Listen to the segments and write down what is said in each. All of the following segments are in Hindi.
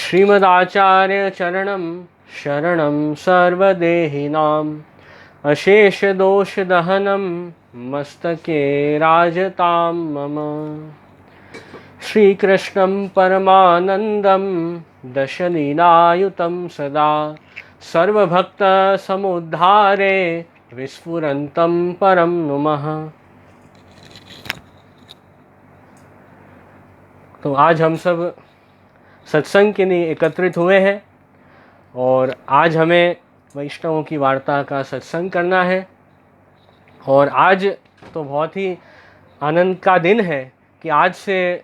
श्रीमदाचार्य चरणं शरणं सर्वदेहिनां अशेष दोष दहनं मस्तके राजतां मम। श्रीकृष्णं परमानन्दं दशलीलायुतं सदा सर्वभक्तसमुद्धारे विस्फुरन्तं परं नुमः। तो आज हम सब सत्संग के लिए एकत्रित हुए हैं और आज हमें वैष्णवों की वार्ता का सत्संग करना है। और आज तो बहुत ही आनंद का दिन है कि आज से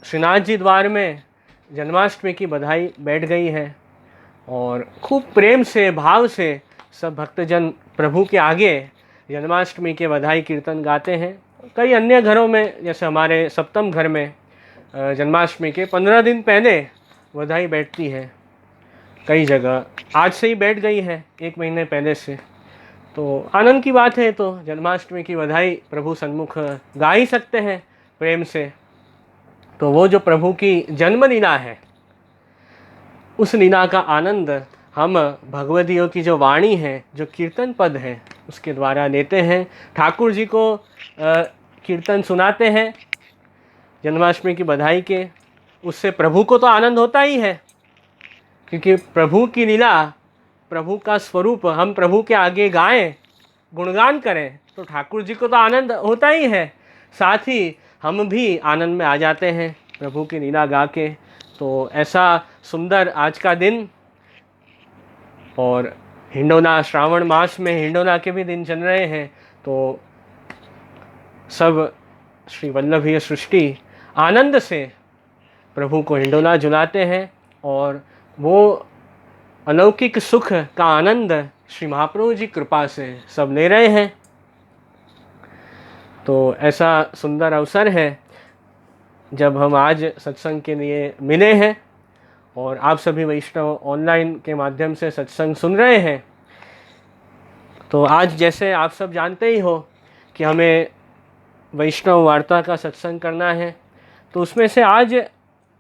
श्रीनाथ जी द्वार में जन्माष्टमी की बधाई बैठ गई है और खूब प्रेम से भाव से सब भक्तजन प्रभु के आगे जन्माष्टमी के बधाई कीर्तन गाते हैं। कई अन्य घरों में जैसे हमारे सप्तम घर में जन्माष्टमी के 15 दिन पहले बधाई बैठती है। कई जगह आज से ही बैठ गई है, 1 महीने पहले से। तो आनंद की बात है। तो जन्माष्टमी की बधाई प्रभु सन्मुख गा ही सकते हैं प्रेम से। तो वो जो प्रभु की जन्म लीला है, उस लीला का आनंद हम भगवदियों की जो वाणी है, जो कीर्तन पद है, उसके द्वारा लेते हैं। ठाकुर जी को कीर्तन सुनाते हैं जन्माष्टमी की बधाई के। उससे प्रभु को तो आनंद होता ही है, क्योंकि प्रभु की लीला, प्रभु का स्वरूप हम प्रभु के आगे गाएं, गुणगान करें तो ठाकुर जी को तो आनंद होता ही है। साथ ही हम भी आनंद में आ जाते हैं प्रभु की लीला गा के। तो ऐसा सुंदर आज का दिन। और हिंडोला, श्रावण मास में हिंडोला के भी दिन चल रहे हैं। तो सब श्री वल्लभीय सृष्टि आनंद से प्रभु को हिंडोला झुलाते हैं और वो अलौकिक सुख का आनंद श्री महाप्रभु जी कृपा से सब ले रहे हैं। तो ऐसा सुंदर अवसर है जब हम आज सत्संग के लिए मिले हैं और आप सभी वैष्णव ऑनलाइन के माध्यम से सत्संग सुन रहे हैं। तो आज जैसे आप सब जानते ही हो कि हमें वैष्णव वार्ता का सत्संग करना है। तो उसमें से आज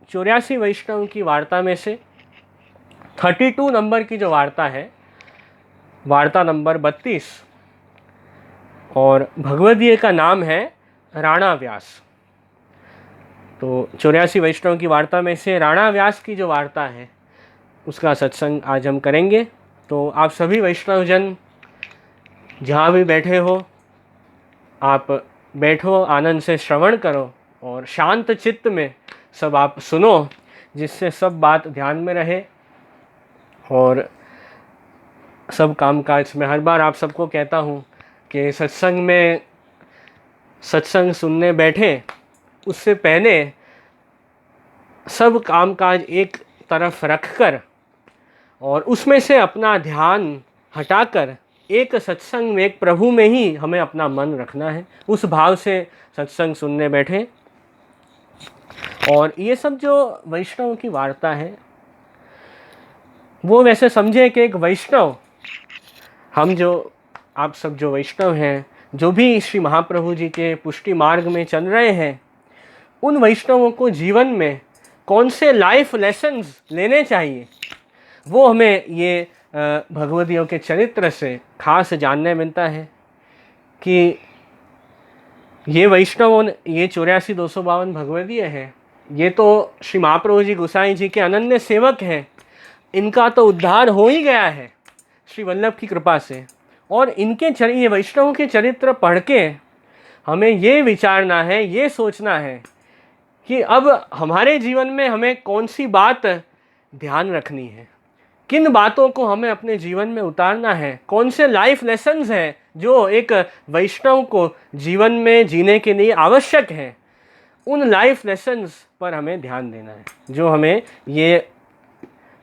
84 वैष्णव की वार्ता में से 32 नंबर की जो वार्ता है, वार्ता नंबर 32, और भगवदीय का नाम है राणा व्यास। तो 84 वैष्णव की वार्ता में से राणा व्यास की जो वार्ता है, उसका सत्संग आज हम करेंगे। तो आप सभी वैष्णवजन जहाँ भी बैठे हो, आप बैठो, आनंद से श्रवण करो और शांत चित्त में सब आप सुनो, जिससे सब बात ध्यान में रहे। और सब कामकाज में हर बार आप सबको कहता हूँ कि सत्संग में, सत्संग सुनने बैठे उससे पहले सब कामकाज एक तरफ रखकर और उसमें से अपना ध्यान हटाकर एक सत्संग में, एक प्रभु में ही हमें अपना मन रखना है। उस भाव से सत्संग सुनने बैठे। और ये सब जो वैष्णव की वार्ता है, वो वैसे समझे कि एक वैष्णव, हम जो, आप सब जो वैष्णव हैं, जो भी श्री महाप्रभु जी के पुष्टि मार्ग में चल रहे हैं, उन वैष्णवों को जीवन में कौन से लाइफ लेसन्स लेने चाहिए, वो हमें ये भगवदियों के चरित्र से खास जानने मिलता है। कि ये वैष्णव, ये 84-252 भगवदीय हैं, ये तो श्री महाप्रभु जी गोसाई जी के अनन्य सेवक हैं। इनका तो उद्धार हो ही गया है श्री वल्लभ की कृपा से। और इनके ये वैष्णवों के चरित्र पढ़ के हमें ये विचारना है, ये सोचना है कि अब हमारे जीवन में हमें कौन सी बात ध्यान रखनी है, किन बातों को हमें अपने जीवन में उतारना है, कौन से लाइफ लेसन्स हैं जो एक वैष्णव को जीवन में जीने के लिए आवश्यक है। उन लाइफ लेसन्स पर हमें ध्यान देना है जो हमें ये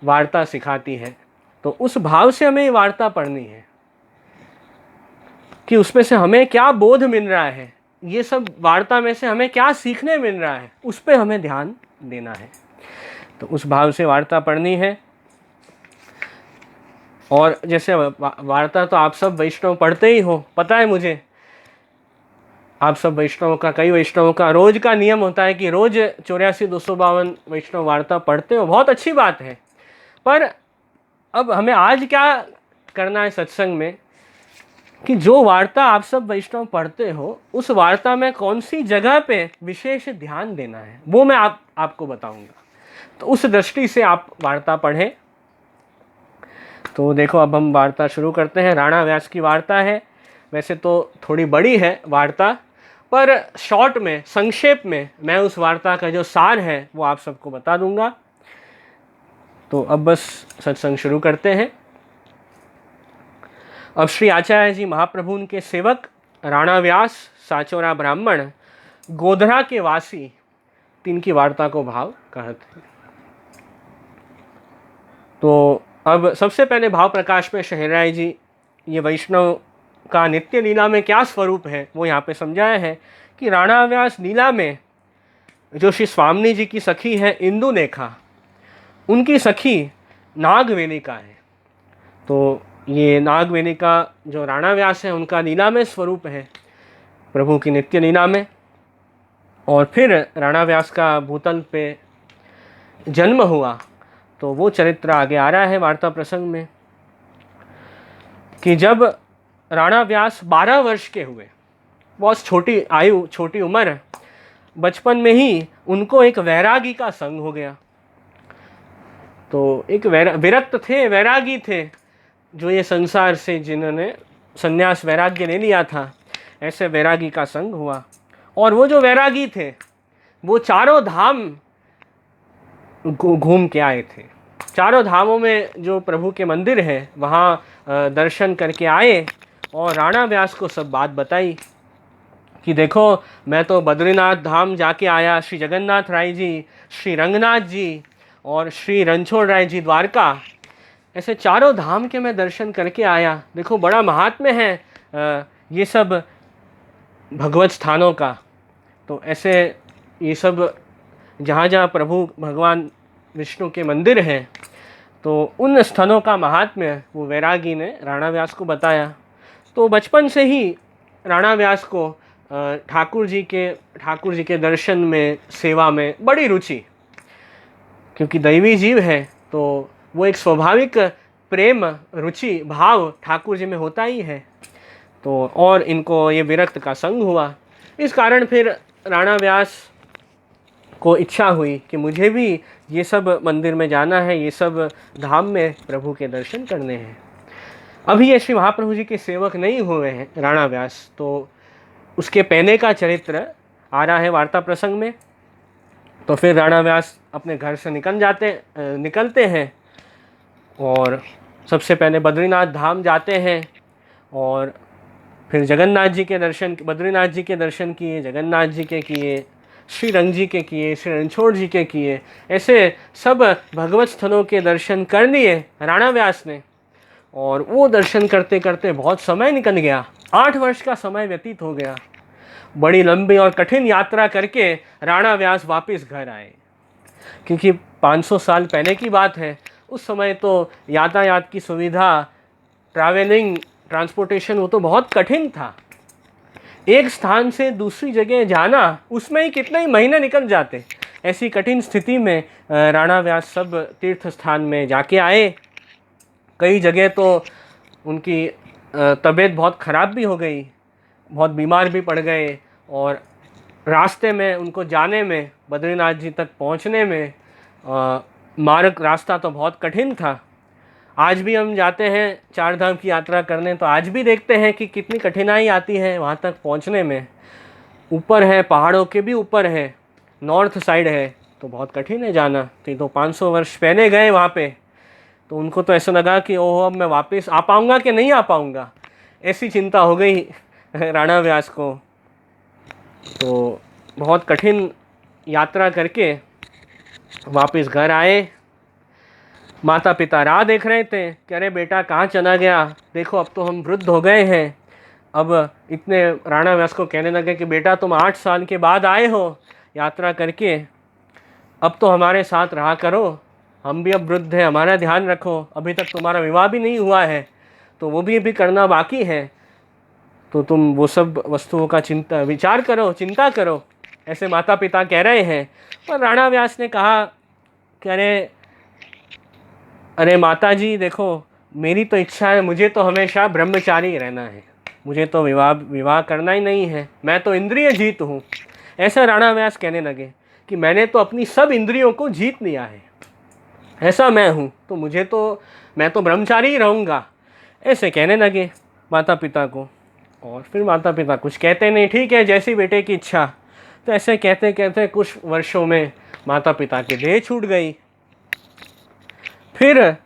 वार्ता सिखाती है। तो उस भाव से हमें ये वार्ता पढ़नी है कि उसमें से हमें क्या बोध मिल रहा है, ये सब वार्ता में से हमें क्या सीखने मिल रहा है, उस पर हमें ध्यान देना है। तो उस भाव से वार्ता पढ़नी है। और जैसे वार्ता तो आप सब वैष्णव पढ़ते ही हो, पता है मुझे। आप सब वैष्णवों का, कई वैष्णवों का रोज का नियम होता है कि रोज 84-252 वैष्णव वार्ता पढ़ते हो, बहुत अच्छी बात है। पर अब हमें आज क्या करना है सत्संग में कि जो वार्ता आप सब वैष्णव पढ़ते हो उस वार्ता में कौन सी जगह पे विशेष ध्यान देना है वो मैं आपको बताऊंगा। तो उस दृष्टि से आप वार्ता पढ़ें। तो देखो अब हम वार्ता शुरू करते हैं। राणा व्यास की वार्ता है। वैसे तो थोड़ी बड़ी है वार्ता, पर शॉर्ट में, संक्षेप में मैं उस वार्ता का जो सार है वो आप सबको बता दूंगा। तो अब बस सत्संग शुरू करते हैं। अब श्री आचार्य जी महाप्रभु उनके सेवक राणा व्यास, साचोरा ब्राह्मण, गोधरा के वासी, तीन की वार्ता को भाव कहते हैं। तो अब सबसे पहले भाव प्रकाश में शहराय जी ये वैष्णव का नित्य लीला में क्या स्वरूप है वो यहाँ पे समझाया है कि राणा व्यास लीला में जो श्री स्वामी जी की सखी है इंदु नेखा, उनकी सखी नागवेणिका है। तो ये नागवेणिका जो राणा व्यास है उनका लीला में स्वरूप है प्रभु की नित्य लीला में। और फिर राणा व्यास का भूतल पे जन्म हुआ, तो वो चरित्र आगे आ रहा है वार्ता प्रसंग में कि जब राणा व्यास 12 वर्ष के हुए, बहुत छोटी आयु, छोटी उम्र, बचपन में ही उनको एक वैरागी का संग हो गया। तो एक विरक्त थे, वैरागी थे, जो ये संसार से जिन्होंने संन्यास वैराग्य ले लिया था, ऐसे वैरागी का संग हुआ। और वो जो वैरागी थे वो चारों धाम घूम के आए थे। चारों धामों में जो प्रभु के मंदिर है वहाँ दर्शन करके आए और राणा व्यास को सब बात बताई कि देखो मैं तो बद्रीनाथ धाम जाके आया, श्री जगन्नाथ राय जी, श्री रंगनाथ जी और श्री रणछोड़ राय जी द्वारका, ऐसे चारों धाम के मैं दर्शन करके आया। देखो बड़ा महात्म्य है ये सब भगवत स्थानों का। तो ऐसे ये सब जहाँ जहाँ प्रभु भगवान विष्णु के मंदिर हैं, तो उन स्थानों का महात्म्य वो वैरागी ने राणा व्यास को बताया। तो बचपन से ही राणा व्यास को ठाकुर जी के दर्शन में, सेवा में बड़ी रुचि, क्योंकि दैवी जीव है तो वो एक स्वाभाविक प्रेम, रुचि, भाव ठाकुर जी में होता ही है। तो और इनको ये विरक्त का संग हुआ। इस कारण फिर राणा व्यास को इच्छा हुई कि मुझे भी ये सब मंदिर में जाना है, ये सब धाम में प्रभु के दर्शन करने हैं। अभी ये श्री महाप्रभु जी के सेवक नहीं हुए हैं राणा व्यास, तो उसके पहले का चरित्र आ रहा है वार्ता प्रसंग में। तो फिर राणा व्यास अपने घर से निकलते हैं और सबसे पहले बद्रीनाथ धाम जाते हैं और फिर जगन्नाथ जी के दर्शन, बद्रीनाथ जी के दर्शन किए, जगन्नाथ जी के किए, श्री रंग जी के किए, श्री रणछोड़ जी के किए, ऐसे सब भगवत स्थलों के दर्शन कर लिए राणा व्यास ने। और वो दर्शन करते करते बहुत समय निकल गया, 8 वर्ष का समय व्यतीत हो गया। बड़ी लंबी और कठिन यात्रा करके राणा व्यास वापस घर आए, क्योंकि 500 साल पहले की बात है। उस समय तो यातायात की सुविधा, ट्रांसपोर्टेशन वो तो बहुत कठिन था। एक स्थान से दूसरी जगह जाना, उसमें ही कितने ही महीने निकल जाते। ऐसी कठिन स्थिति में राणा व्यास सब तीर्थ स्थान में जाके आए। कई जगह तो उनकी तबीयत बहुत ख़राब भी हो गई, बहुत बीमार भी पड़ गए और रास्ते में उनको जाने में, बद्रीनाथ जी तक पहुंचने में मार्ग, रास्ता तो बहुत कठिन था। आज भी हम जाते हैं चार धाम की यात्रा करने, तो आज भी देखते हैं कि कितनी कठिनाई आती है वहाँ तक पहुँचने में। ऊपर है, पहाड़ों के भी ऊपर है, नॉर्थ साइड है, तो बहुत कठिन है जाना। तो 500 वर्ष पहले गए वहाँ पे, तो उनको तो ऐसा लगा कि ओह अब मैं वापस आ पाऊँगा कि नहीं आ पाऊँगा, ऐसी चिंता हो गई राणा व्यास को। तो बहुत कठिन यात्रा करके वापस घर आए। माता पिता राह देख रहे थे कि अरे बेटा कहाँ चला गया, देखो अब तो हम वृद्ध हो गए हैं। अब इतने राणा व्यास को कहने लगे कि बेटा तुम 8 साल के बाद आए हो यात्रा करके, अब तो हमारे साथ रहा करो, हम भी अब वृद्ध हैं, हमारा ध्यान रखो। अभी तक तुम्हारा विवाह भी नहीं हुआ है, तो वो भी अभी करना बाकी है। तो तुम वो सब वस्तुओं का विचार करो, चिंता करो, ऐसे माता पिता कह रहे हैं। पर राणा व्यास ने कहा कि अरे अरे माता जी देखो, मेरी तो इच्छा है, मुझे तो हमेशा ब्रह्मचारी ही रहना है, मुझे तो विवाह करना ही नहीं है, मैं तो इंद्रिय जीत हूँ। ऐसा राणा व्यास कहने लगे कि मैंने तो अपनी सब इंद्रियों को जीत लिया है, ऐसा मैं हूँ, तो मैं तो ब्रह्मचारी ही रहूँगा, ऐसे कहने लगे माता पिता को। और फिर माता पिता कुछ कहते नहीं, ठीक है जैसी बेटे की इच्छा। तो ऐसे कहते कहते कुछ वर्षों में माता पिता की देह छूट गई। फिर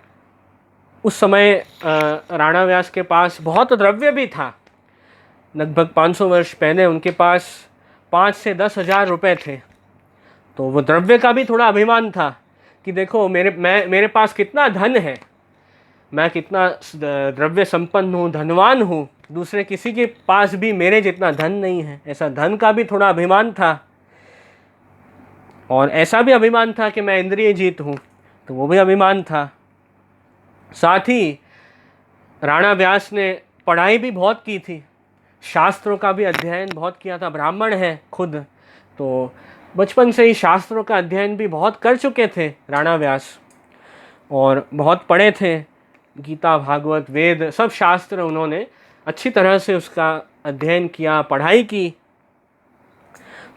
उस समय राणा व्यास के पास बहुत द्रव्य भी था। लगभग 500 वर्ष पहले उनके पास 5 से 10 हज़ार रुपये थे। तो वो द्रव्य का भी थोड़ा अभिमान था कि देखो मेरे पास कितना धन है, मैं कितना द्रव्य संपन्न हूँ, धनवान हूँ, दूसरे किसी के पास भी मेरे जितना धन नहीं है। ऐसा धन का भी थोड़ा अभिमान था। और ऐसा भी अभिमान था कि मैं इंद्रिय जीत हूँ, तो वो भी अभिमान था। साथ ही राणा व्यास ने पढ़ाई भी बहुत की थी, शास्त्रों का भी अध्ययन बहुत किया था, ब्राह्मण है खुद, तो बचपन से ही शास्त्रों का अध्ययन भी बहुत कर चुके थे राणा व्यास, और बहुत पढ़े थे, गीता भागवत वेद सब शास्त्र उन्होंने अच्छी तरह से उसका अध्ययन किया, पढ़ाई की।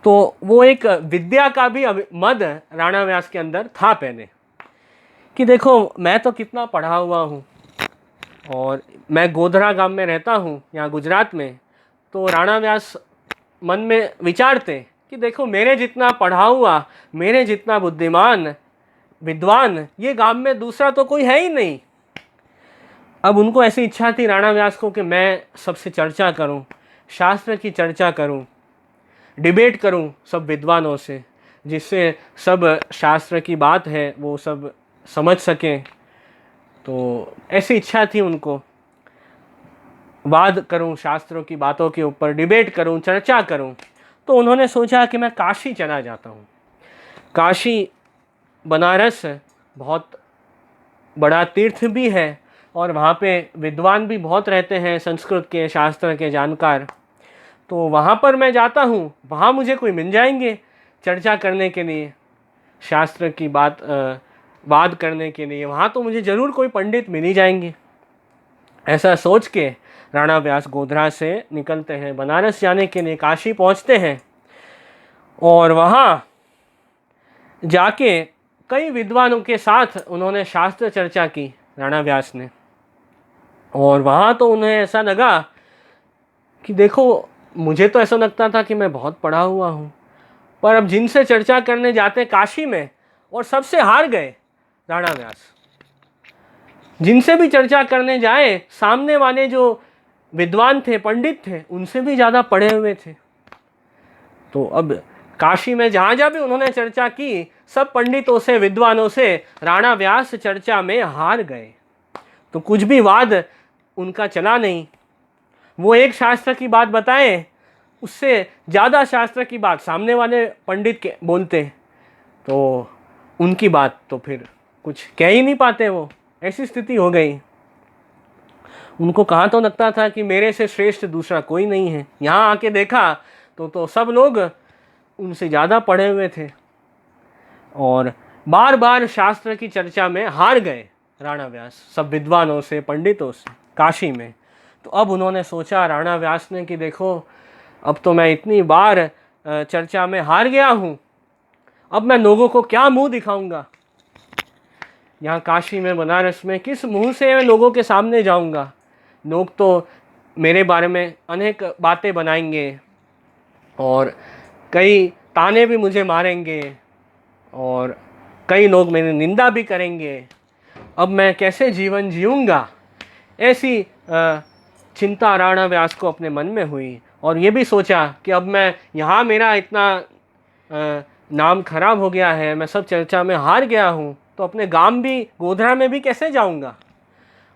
तो वो एक विद्या का भी मद राणा व्यास के अंदर था पहले, कि देखो मैं तो कितना पढ़ा हुआ हूँ, और मैं गोधरा गांव में रहता हूँ यहाँ गुजरात में। तो राणा व्यास मन में विचारते कि देखो मेरे जितना पढ़ा हुआ, मेरे जितना बुद्धिमान विद्वान ये गांव में दूसरा तो कोई है ही नहीं। अब उनको ऐसी इच्छा थी राणा व्यास को कि मैं सबसे चर्चा करूं, शास्त्र की चर्चा करूं, डिबेट करूं सब विद्वानों से, जिससे सब शास्त्र की बात है वो सब समझ सकें। तो ऐसी इच्छा थी उनको, वाद करूं, शास्त्रों की बातों के ऊपर डिबेट करूं, चर्चा करूं। तो उन्होंने सोचा कि मैं काशी चला जाता हूं। काशी बनारस बहुत बड़ा तीर्थ भी है, और वहाँ पे विद्वान भी बहुत रहते हैं, संस्कृत के शास्त्र के जानकार। तो वहाँ पर मैं जाता हूँ, वहाँ मुझे कोई मिल जाएंगे चर्चा करने के लिए, शास्त्र की बात वाद करने के लिए, वहाँ तो मुझे ज़रूर कोई पंडित मिल ही जाएंगे। ऐसा सोच के राणा व्यास गोधरा से निकलते हैं, बनारस जाने के लिए काशी पहुँचते हैं। और वहाँ जाके कई विद्वानों के साथ उन्होंने शास्त्र चर्चा की राणा व्यास ने। और वहाँ तो उन्हें ऐसा लगा कि देखो मुझे तो ऐसा लगता था कि मैं बहुत पढ़ा हुआ हूँ, पर अब जिनसे चर्चा करने जाते काशी में और सबसे हार गए राणा व्यास। जिनसे भी चर्चा करने जाए सामने वाले जो विद्वान थे, पंडित थे, उनसे भी ज़्यादा पढ़े हुए थे। तो अब काशी में जहाँ जहाँ भी उन्होंने चर्चा की, सब पंडितों से विद्वानों से राणा व्यास चर्चा में हार गए। तो कुछ भी वाद उनका चला नहीं। वो एक शास्त्र की बात बताएं, उससे ज़्यादा शास्त्र की बात सामने वाले पंडित के बोलते, तो उनकी बात तो फिर कुछ कह ही नहीं पाते वो। ऐसी स्थिति हो गई। उनको कहाँ तो लगता था कि मेरे से श्रेष्ठ दूसरा कोई नहीं है। यहाँ आके देखा तो सब लोग उनसे ज़्यादा पढ़े हुए थे, और बार बार शास्त्र की चर्चा में हार गए राणा व्यास सब विद्वानों से, पंडितों से काशी में। तो अब उन्होंने सोचा राणा व्यास ने कि देखो अब तो मैं इतनी बार चर्चा में हार गया हूँ, अब मैं लोगों को क्या मुंह दिखाऊंगा, यहाँ काशी में बनारस में किस मुंह से मैं लोगों के सामने जाऊंगा। लोग तो मेरे बारे में अनेक बातें बनाएंगे, और कई ताने भी मुझे मारेंगे, और कई लोग मेरी निंदा भी करेंगे। अब मैं कैसे जीवन जीऊँगा, ऐसी चिंता राणा व्यास को अपने मन में हुई। और ये भी सोचा कि अब मैं यहाँ मेरा इतना नाम खराब हो गया है, मैं सब चर्चा में हार गया हूँ, तो अपने गांव भी गोधरा में भी कैसे जाऊँगा,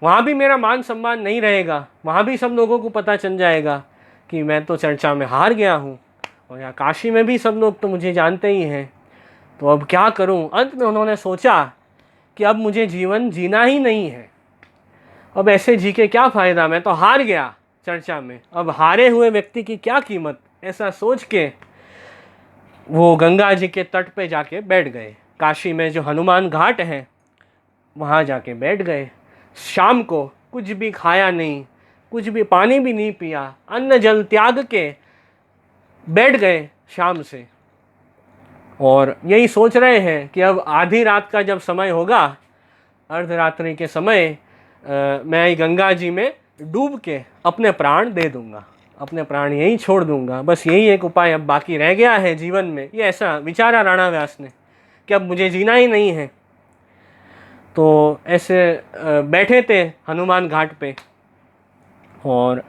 वहाँ भी मेरा मान सम्मान नहीं रहेगा, वहाँ भी सब लोगों को पता चल जाएगा कि मैं तो चर्चा में हार गया हूँ, और यहाँ काशी में भी सब लोग तो मुझे जानते ही हैं। तो अब क्या करूँ। अंत में उन्होंने सोचा कि अब मुझे जीवन जीना ही नहीं है, अब ऐसे जी के क्या फ़ायदा, मैं तो हार गया चर्चा में, अब हारे हुए व्यक्ति की क्या कीमत, ऐसा सोच के वो गंगा जी के तट पे जाके बैठ गए। काशी में जो हनुमान घाट है वहाँ जाके बैठ गए। शाम को कुछ भी खाया नहीं, कुछ भी पानी भी नहीं पिया, अन्न जल त्याग के बैठ गए शाम से, और यही सोच रहे हैं कि अब आधी रात का जब समय होगा, अर्धरात्रि के समय मैं गंगा जी में डूब के अपने प्राण दे दूंगा, अपने प्राण यहीं छोड़ दूंगा, बस यही एक उपाय अब बाकी रह गया है जीवन में। ये ऐसा विचारा राणा व्यास ने कि अब मुझे जीना ही नहीं है। तो ऐसे बैठे थे हनुमान घाट पे, और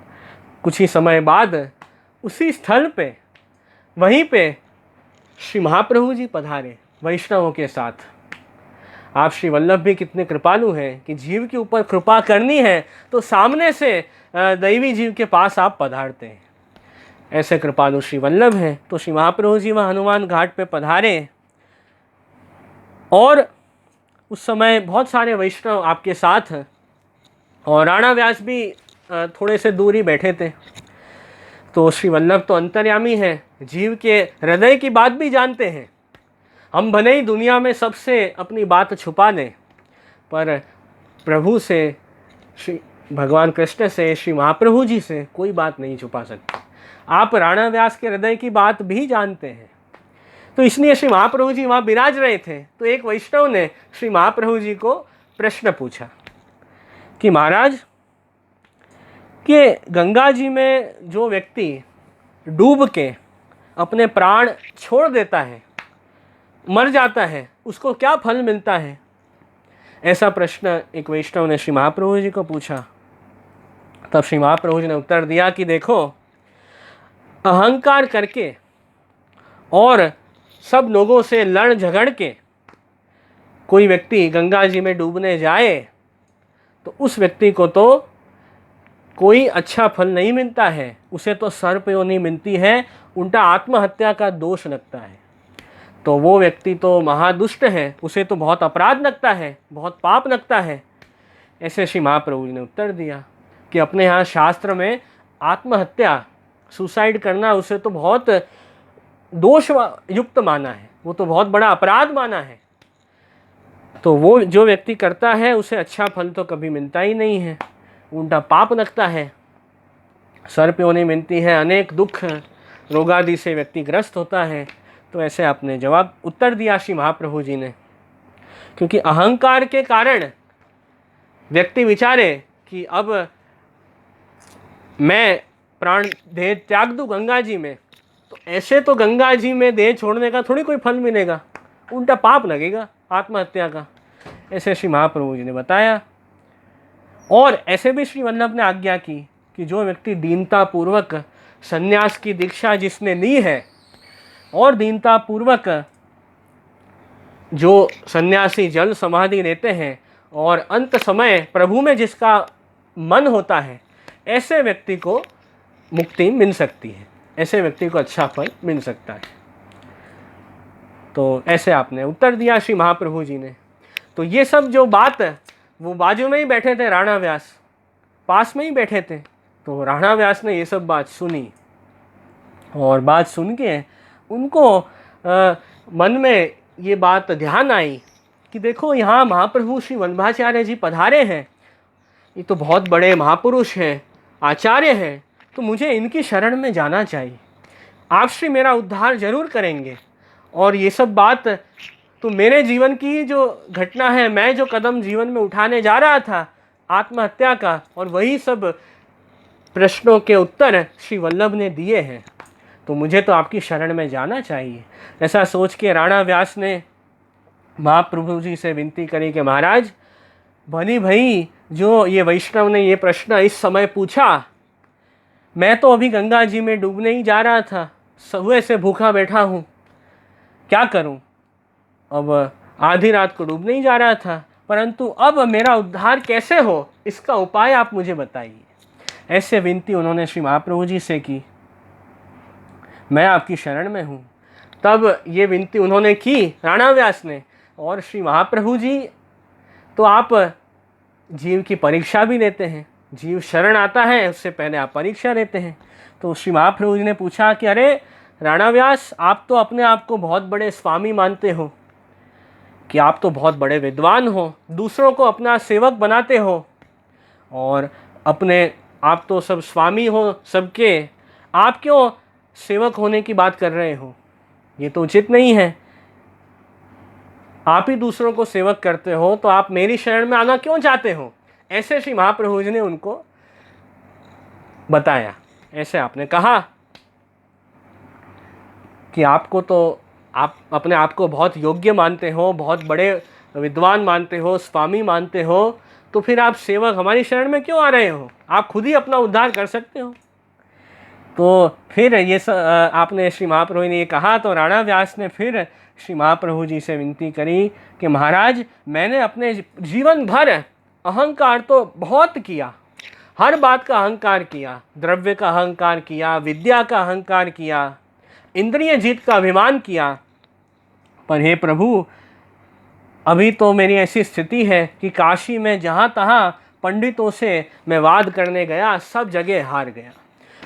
कुछ ही समय बाद उसी स्थल पे, वहीं पे श्री महाप्रभु जी पधारे वैष्णवों के साथ। आप श्री वल्लभ भी कितने कृपालु हैं कि जीव के ऊपर कृपा करनी है तो सामने से दैवी जीव के पास आप पधारते हैं। ऐसे कृपालु श्री वल्लभ हैं। तो श्री महाप्रभु जी वहाँ हनुमान घाट पे पधारे, और उस समय बहुत सारे वैष्णव आपके साथ, और राणा व्यास भी थोड़े से दूर ही बैठे थे। तो श्री वल्लभ तो अंतर्यामी हैं, जीव के हृदय की बात भी जानते हैं। हम भले ही दुनिया में सबसे अपनी बात छुपा लें, पर प्रभु से, श्री भगवान कृष्ण से, श्री महाप्रभु जी से कोई बात नहीं छुपा सकते। आप राणा व्यास के हृदय की बात भी जानते हैं। तो इसलिए श्री महाप्रभु जी वहाँ विराज रहे थे। तो एक वैष्णव ने श्री महाप्रभु जी को प्रश्न पूछा कि महाराज, कि गंगा जी में जो व्यक्ति डूब के अपने प्राण छोड़ देता है, मर जाता है, उसको क्या फल मिलता है? ऐसा प्रश्न एक वैष्णव ने श्री महाप्रभु जी को पूछा। तब श्री महाप्रभु जी ने उत्तर दिया कि देखो, अहंकार करके और सब लोगों से लड़ झगड़ के कोई व्यक्ति गंगा जी में डूबने जाए तो उस व्यक्ति को तो कोई अच्छा फल नहीं मिलता है, उसे तो सर्प योनि मिलती है, उल्टा आत्महत्या का दोष लगता है। तो वो व्यक्ति तो महादुष्ट है, उसे तो बहुत अपराध लगता है, बहुत पाप लगता है। ऐसे श्री महाप्रभु जी ने उत्तर दिया कि अपने यहाँ शास्त्र में आत्महत्या, सुसाइड करना, उसे तो बहुत दोष युक्त माना है, वो तो बहुत बड़ा अपराध माना है। तो वो जो व्यक्ति करता है उसे अच्छा फल तो कभी मिलता ही नहीं है, उल्टा पाप लगता है, सर्प योनि मिलती है, अनेक दुख रोगादि से व्यक्ति ग्रस्त होता है। तो ऐसे आपने जवाब उत्तर दिया श्री महाप्रभु जी ने, क्योंकि अहंकार के कारण व्यक्ति विचारे कि अब मैं प्राण देह त्याग दूं गंगा जी में, तो ऐसे तो गंगा जी में देह छोड़ने का थोड़ी कोई फल मिलेगा, उल्टा पाप लगेगा आत्महत्या का। ऐसे श्री महाप्रभु जी ने बताया। और ऐसे भी श्री वल्लभ ने आज्ञा की कि जो व्यक्ति दीनता पूर्वक संन्यास की दीक्षा जिसने ली है, और दीनता पूर्वक जो सन्यासी जल समाधि लेते हैं और अंत समय प्रभु में जिसका मन होता है, ऐसे व्यक्ति को मुक्ति मिल सकती है, ऐसे व्यक्ति को अच्छा फल मिल सकता है। तो ऐसे आपने उत्तर दिया श्री महाप्रभु जी ने। तो ये सब जो बात, वो बाजू में ही बैठे थे राणा व्यास, पास में ही बैठे थे। तो राणा व्यास ने ये सब बात सुनी, और बात सुन के उनको मन में ये बात ध्यान आई कि देखो, यहाँ महाप्रभु श्री वल्लभाचार्य जी पधारे हैं, ये तो बहुत बड़े महापुरुष हैं, आचार्य हैं, तो मुझे इनकी शरण में जाना चाहिए। आप श्री मेरा उद्धार जरूर करेंगे। और ये सब बात तो मेरे जीवन की जो घटना है, मैं जो कदम जीवन में उठाने जा रहा था आत्महत्या का, और वही सब प्रश्नों के उत्तर श्री वल्लभ ने दिए हैं, तो मुझे तो आपकी शरण में जाना चाहिए। ऐसा सोच के राणा व्यास ने महाप्रभु जी से विनती करी कि महाराज, भली भाई जो ये वैष्णव ने ये प्रश्न इस समय पूछा, मैं तो अभी गंगा जी में डूबने ही जा रहा था, सुबह से भूखा बैठा हूँ, क्या करूँ? अब आधी रात को डूबने ही जा रहा था, परंतु अब मेरा उद्धार कैसे हो, इसका उपाय आप मुझे बताइए। ऐसे विनती उन्होंने श्री महाप्रभु जी से की, मैं आपकी शरण में हूँ। तब ये विनती उन्होंने की राणा व्यास ने, और श्री महाप्रभु जी तो आप जीव की परीक्षा भी लेते हैं, जीव शरण आता है उससे पहले आप परीक्षा लेते हैं। तो श्री महाप्रभु जी ने पूछा कि अरे राणा व्यास, आप तो अपने आप को बहुत बड़े स्वामी मानते हो, कि आप तो बहुत बड़े विद्वान हो, दूसरों को अपना सेवक बनाते हो, और अपने आप तो सब स्वामी हो सबके, आप क्यों सेवक होने की बात कर रहे हो? ये तो उचित नहीं है। आप ही दूसरों को सेवक करते हो तो आप मेरी शरण में आना क्यों चाहते हो? ऐसे श्री महाप्रभु जी ने उनको बताया। ऐसे आपने कहा कि आपको तो आप अपने आप को बहुत योग्य मानते हो, बहुत बड़े विद्वान मानते हो, स्वामी मानते हो, तो फिर आप सेवक हमारी शरण में क्यों आ रहे हो? आप खुद ही अपना उद्धार कर सकते हो। तो फिर ये आपने श्री महाप्रभु ने ये कहा तो राणा व्यास ने फिर श्री महाप्रभु जी से विनती करी कि महाराज, मैंने अपने जीवन भर अहंकार तो बहुत किया, हर बात का अहंकार किया, द्रव्य का अहंकार किया, विद्या का अहंकार किया, इंद्रिय जीत का अभिमान किया, पर हे प्रभु, अभी तो मेरी ऐसी स्थिति है कि काशी में जहाँ तहाँ पंडितों से मैं वाद करने गया, सब जगह हार गया,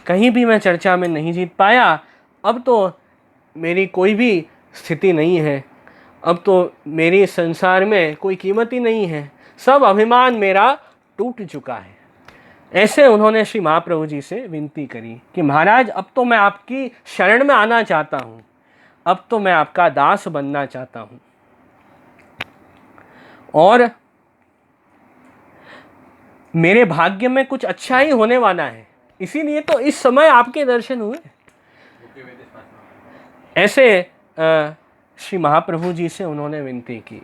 कहीं भी मैं चर्चा में नहीं जीत पाया। अब तो मेरी कोई भी स्थिति नहीं है, अब तो मेरी संसार में कोई कीमत ही नहीं है, सब अभिमान मेरा टूट चुका है। ऐसे उन्होंने श्री महाप्रभु जी से विनती करी कि महाराज, अब तो मैं आपकी शरण में आना चाहता हूँ, अब तो मैं आपका दास बनना चाहता हूँ, और मेरे भाग्य में कुछ अच्छा ही होने वाला है, इसीलिए तो इस समय आपके दर्शन हुए। ऐसे श्री महाप्रभु जी से उन्होंने विनती की,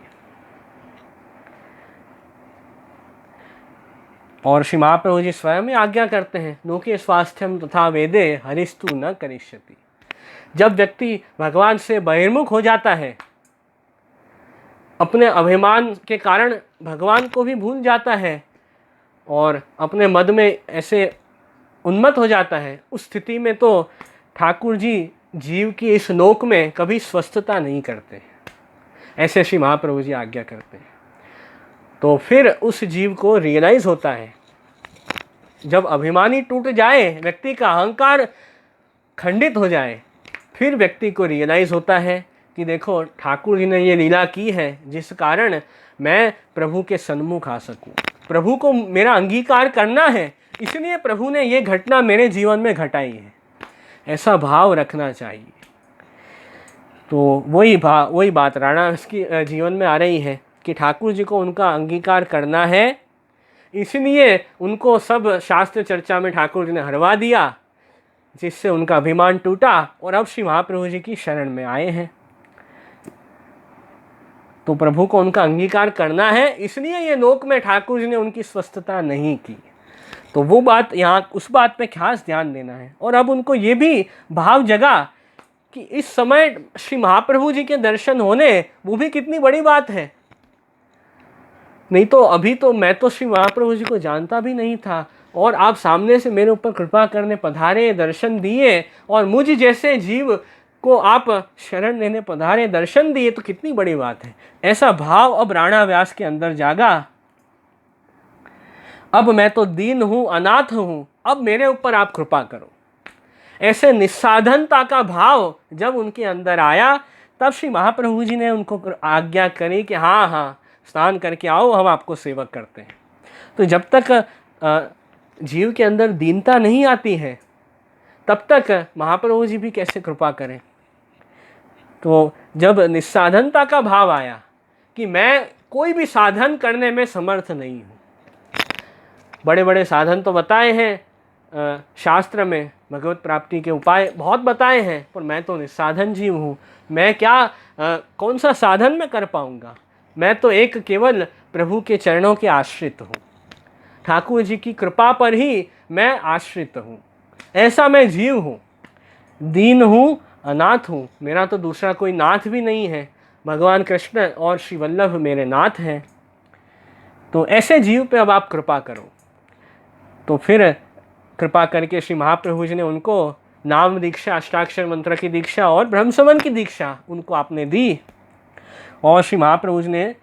और श्री महाप्रभु जी स्वयं ही आज्ञा करते हैं, लोके स्वास्थ्यम तथा वेदे हरिस्तु न करिष्यति। जब व्यक्ति भगवान से बहिर्मुख हो जाता है, अपने अभिमान के कारण भगवान को भी भूल जाता है और अपने मद में ऐसे उन्मत्त हो जाता है, उस स्थिति में तो ठाकुर जी जीव की इस नोक में कभी स्वस्थता नहीं करते। ऐसे श्री महाप्रभु जी आज्ञा करते हैं। तो फिर उस जीव को रियलाइज होता है, जब अभिमानी टूट जाए, व्यक्ति का अहंकार खंडित हो जाए, फिर व्यक्ति को रियलाइज होता है कि देखो ठाकुर जी ने ये लीला की है जिस कारण मैं प्रभु के सन्मुख आ सकूं, प्रभु को मेरा अंगीकार करना है, इसलिए प्रभु ने ये घटना मेरे जीवन में घटाई है। ऐसा भाव रखना चाहिए। तो वही बात राणा इसकी जीवन में आ रही है कि ठाकुर जी को उनका अंगीकार करना है, इसलिए उनको सब शास्त्र चर्चा में ठाकुर जी ने हरवा दिया, जिससे उनका अभिमान टूटा और अब श्री महाप्रभु जी की शरण में आए हैं। तो प्रभु को उनका अंगीकार करना है, इसलिए ये लोक में ठाकुर जी ने उनकी स्वस्थता नहीं की। तो वो बात यहाँ, उस बात पे खास ध्यान देना है। और अब उनको ये भी भाव जगा कि इस समय श्री महाप्रभु जी के दर्शन होने, वो भी कितनी बड़ी बात है। नहीं तो अभी तो मैं तो श्री महाप्रभु जी को जानता भी नहीं था, और आप सामने से मेरे ऊपर कृपा करने पधारे, दर्शन दिए, और मुझ जैसे जीव को आप शरण लेने पधारे, दर्शन दिए, तो कितनी बड़ी बात है। ऐसा भाव अब राणा व्यास के अंदर जागा। अब मैं तो दीन हूँ, अनाथ हूँ, अब मेरे ऊपर आप कृपा करो। ऐसे निस्साधनता का भाव जब उनके अंदर आया, तब श्री महाप्रभु जी ने उनको आज्ञा करी कि हाँ, स्नान करके आओ, हम आपको सेवक करते हैं। तो जब तक जीव के अंदर दीनता नहीं आती है, तब तक महाप्रभु जी भी कैसे कृपा करें। तो जब निस्साधनता का भाव आया कि मैं कोई भी साधन करने में समर्थ नहीं हूँ, बड़े बड़े साधन तो बताए हैं शास्त्र में, भगवत प्राप्ति के उपाय बहुत बताए हैं, पर मैं तो निस्साधन जीव हूँ, मैं क्या कौन सा साधन में कर पाऊँगा। मैं तो एक केवल प्रभु के चरणों के आश्रित हूँ, ठाकुर जी की कृपा पर ही मैं आश्रित हूँ। ऐसा मैं जीव हूँ, दीन हूँ, अनाथ हूँ, मेरा तो दूसरा कोई नाथ भी नहीं है, भगवान कृष्ण और श्री वल्लभ मेरे नाथ हैं। तो ऐसे जीव पे अब आप कृपा करो। तो फिर कृपा करके श्री महाप्रभु जी ने उनको नाम दीक्षा, अष्टाक्षर मंत्र की दीक्षा और ब्रह्मसमन की दीक्षा उनको आपने दी, और श्री महाप्रभु जी ने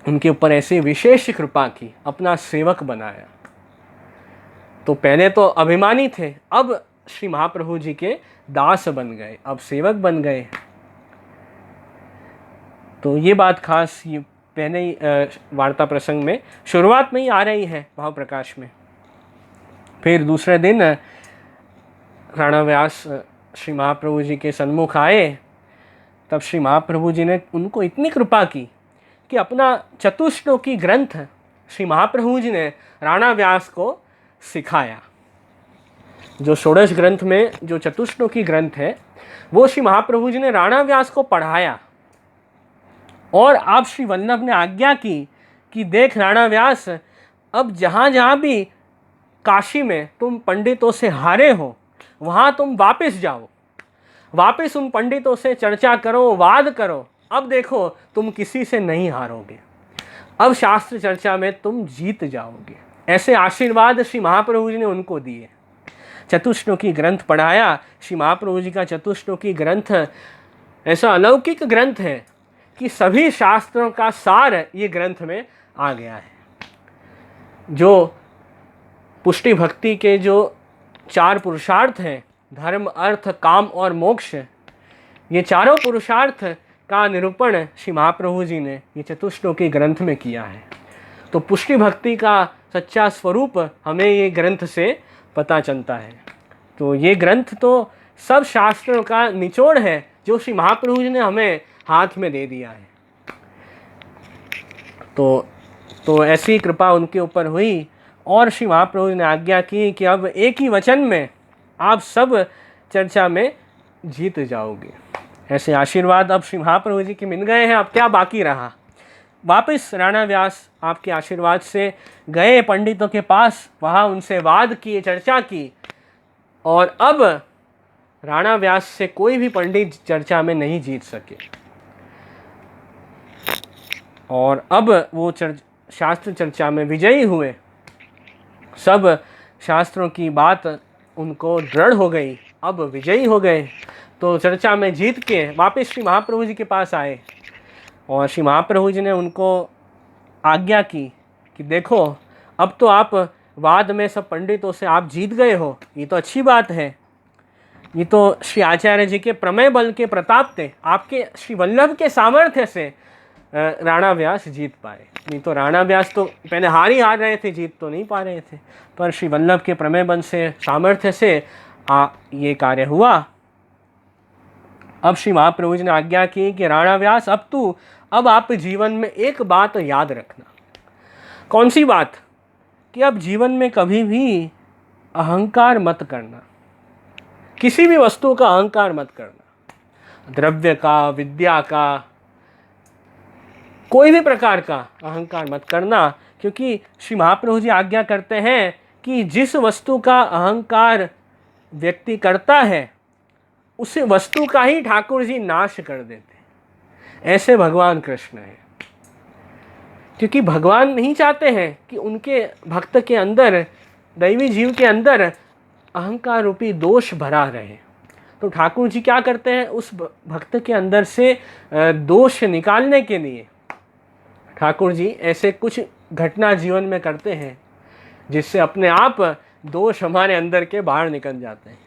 उनके ऊपर ऐसे विशेष कृपा की, अपना सेवक बनाया। तो पहले तो अभिमानी थे, अब श्री महाप्रभु जी के दास बन गए, अब सेवक बन गए। तो ये बात खास ये पहले ही वार्ता प्रसंग में शुरुआत में ही आ रही है भाव प्रकाश में। फिर दूसरे दिन राणा व्यास श्री महाप्रभु जी के सन्मुख आए, तब श्री महाप्रभु जी ने उनको इतनी कृपा की कि अपना चतुश्लोकी ग्रंथ श्री महाप्रभु जी ने राणा व्यास को सिखाया। जो षोडश ग्रंथ में जो चतुश्लोकी ग्रंथ है वो श्री महाप्रभु जी ने राणा व्यास को पढ़ाया। और आप श्री वल्लभ ने आज्ञा की कि देख राणा व्यास, अब जहाँ जहाँ भी काशी में तुम पंडितों से हारे हो वहाँ तुम वापस जाओ, वापस उन पंडितों से चर्चा करो, वाद करो। अब देखो तुम किसी से नहीं हारोगे, अब शास्त्र चर्चा में तुम जीत जाओगे। ऐसे आशीर्वाद श्री महाप्रभु जी ने उनको दिए। चतुश्लोकी ग्रंथ पढ़ाया। श्री महाप्रभु जी का चतुश्लोकी ग्रंथ ऐसा अलौकिक ग्रंथ है कि सभी शास्त्रों का सार ये ग्रंथ में आ गया है। जो पुष्टि भक्ति के जो 4 पुरुषार्थ हैं, धर्म, अर्थ, काम और मोक्ष, ये चारों पुरुषार्थ का निरूपण श्री महाप्रभु जी ने ये चतुश्लोकी ग्रंथ में किया है। तो पुष्टि भक्ति का सच्चा स्वरूप हमें ये ग्रंथ से पता चलता है। तो ये ग्रंथ तो सब शास्त्रों का निचोड़ है जो श्री महाप्रभु जी ने हमें हाथ में दे दिया है। तो ऐसी कृपा उनके ऊपर हुई और श्री महाप्रभु जी ने आज्ञा की कि अब एक ही वचन में आप सब चर्चा में जीत जाओगे। ऐसे आशीर्वाद अब श्री महाप्रभु जी के मिल गए हैं। अब क्या बाकी रहा? वापस राणा व्यास आपके आशीर्वाद से गए पंडितों के पास, वहाँ उनसे वाद किए, चर्चा की, और अब राणा व्यास से कोई भी पंडित चर्चा में नहीं जीत सके। और अब वो शास्त्र चर्चा में विजयी हुए। सब शास्त्रों की बात उनको दृढ़ हो गई, अब विजयी हो गए। तो चर्चा में जीत के वापस श्री महाप्रभु जी के पास आए और श्री महाप्रभु जी ने उनको आज्ञा की कि देखो अब तो आप वाद में सब पंडितों से आप जीत गए हो, ये तो अच्छी बात है। ये तो श्री आचार्य जी के प्रमेय बल के प्रताप थे, आपके श्री वल्लभ के सामर्थ्य से राणा व्यास जीत पाए। नहीं तो राणा व्यास तो पहले हार ही हार रहे थे, जीत तो नहीं पा रहे थे, पर श्री वल्लभ के प्रमेय बल से, सामर्थ्य से ये कार्य हुआ। अब श्री महाप्रभु जी ने आज्ञा की कि राणा व्यास अब आप जीवन में एक बात याद रखना। कौन सी बात? कि अब जीवन में कभी भी अहंकार मत करना, किसी भी वस्तु का अहंकार मत करना, द्रव्य का, विद्या का, कोई भी प्रकार का अहंकार मत करना। क्योंकि श्री महाप्रभु जी आज्ञा करते हैं कि जिस वस्तु का अहंकार व्यक्ति करता है उस वस्तु का ही ठाकुर जी नाश कर देते हैं। ऐसे भगवान कृष्ण हैं। क्योंकि भगवान नहीं चाहते हैं कि उनके भक्त के अंदर, दैवी जीव के अंदर अहंकार रूपी दोष भरा रहे। तो ठाकुर जी क्या करते हैं, उस भक्त के अंदर से दोष निकालने के लिए ठाकुर जी ऐसे कुछ घटना जीवन में करते हैं जिससे अपने आप दोष हमारे अंदर के बाहर निकल जाते हैं।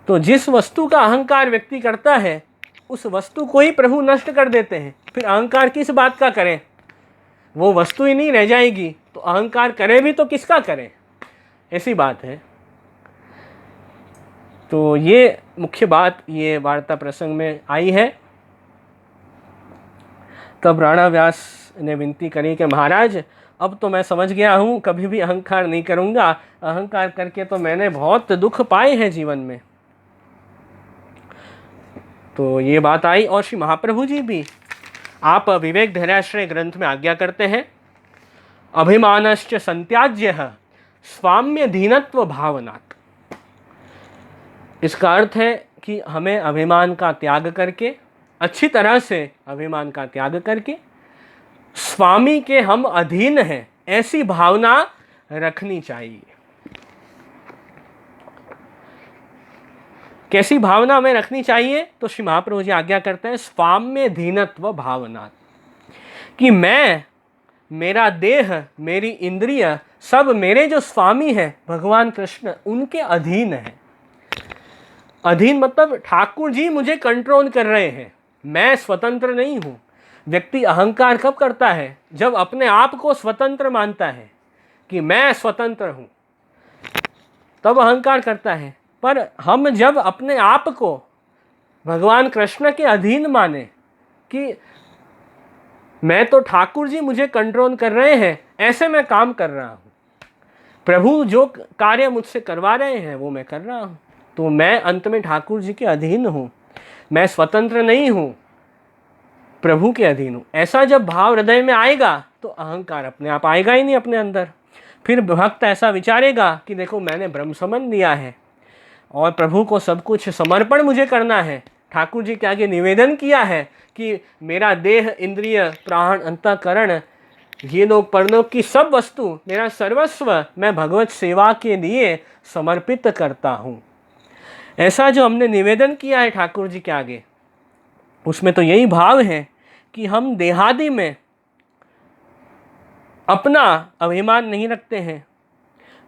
तो जिस वस्तु का अहंकार व्यक्ति करता है उस वस्तु को ही प्रभु नष्ट कर देते हैं। फिर अहंकार किस बात का करें? वो वस्तु ही नहीं रह जाएगी तो अहंकार करे भी तो किसका करें? ऐसी बात है। तो ये मुख्य बात ये वार्ता प्रसंग में आई है। तब राणा व्यास ने विनती करी कि महाराज अब तो मैं समझ गया हूँ, कभी भी अहंकार नहीं करूँगा। अहंकार करके तो मैंने बहुत दुख पाए हैं जीवन में। तो ये बात आई। और श्री महाप्रभु जी भी आप विवेक धैर्याश्रय ग्रंथ में आज्ञा करते हैं, अभिमानश्च संत्याज्यः स्वाम्य धीनत्व भावनात्। इसका अर्थ है कि हमें अभिमान का त्याग करके, अच्छी तरह से अभिमान का त्याग करके स्वामी के हम अधीन हैं ऐसी भावना रखनी चाहिए। कैसी भावना हमें रखनी चाहिए? तो श्री महाप्रभु जी आज्ञा करते हैं स्वाम्य धीनत्व भावना, कि मैं, मेरा देह, मेरी इंद्रिय सब मेरे जो स्वामी हैं भगवान कृष्ण उनके अधीन है। अधीन मतलब ठाकुर जी मुझे कंट्रोल कर रहे हैं, मैं स्वतंत्र नहीं हूँ। व्यक्ति अहंकार कब करता है? जब अपने आप को स्वतंत्र मानता है कि मैं स्वतंत्र हूँ, तब अहंकार करता है। पर हम जब अपने आप को भगवान कृष्ण के अधीन माने कि मैं तो ठाकुर जी मुझे कंट्रोल कर रहे हैं, ऐसे मैं काम कर रहा हूँ, प्रभु जो कार्य मुझसे करवा रहे हैं वो मैं कर रहा हूँ, तो मैं अंत में ठाकुर जी के अधीन हूँ, मैं स्वतंत्र नहीं हूँ, प्रभु के अधीन हूँ। ऐसा जब भाव हृदय में आएगा तो अहंकार अपने आप आएगा ही नहीं अपने अंदर। फिर भक्त ऐसा विचारेगा कि देखो मैंने ब्रह्म समझ लिया है और प्रभु को सब कुछ समर्पण मुझे करना है। ठाकुर जी के आगे निवेदन किया है कि मेरा देह, इंद्रिय, प्राण, अंतःकरण, ये लोग परलोक की सब वस्तु, मेरा सर्वस्व मैं भगवत सेवा के लिए समर्पित करता हूँ। ऐसा जो हमने निवेदन किया है ठाकुर जी के आगे, उसमें तो यही भाव है कि हम देहादि में अपना अभिमान नहीं रखते हैं।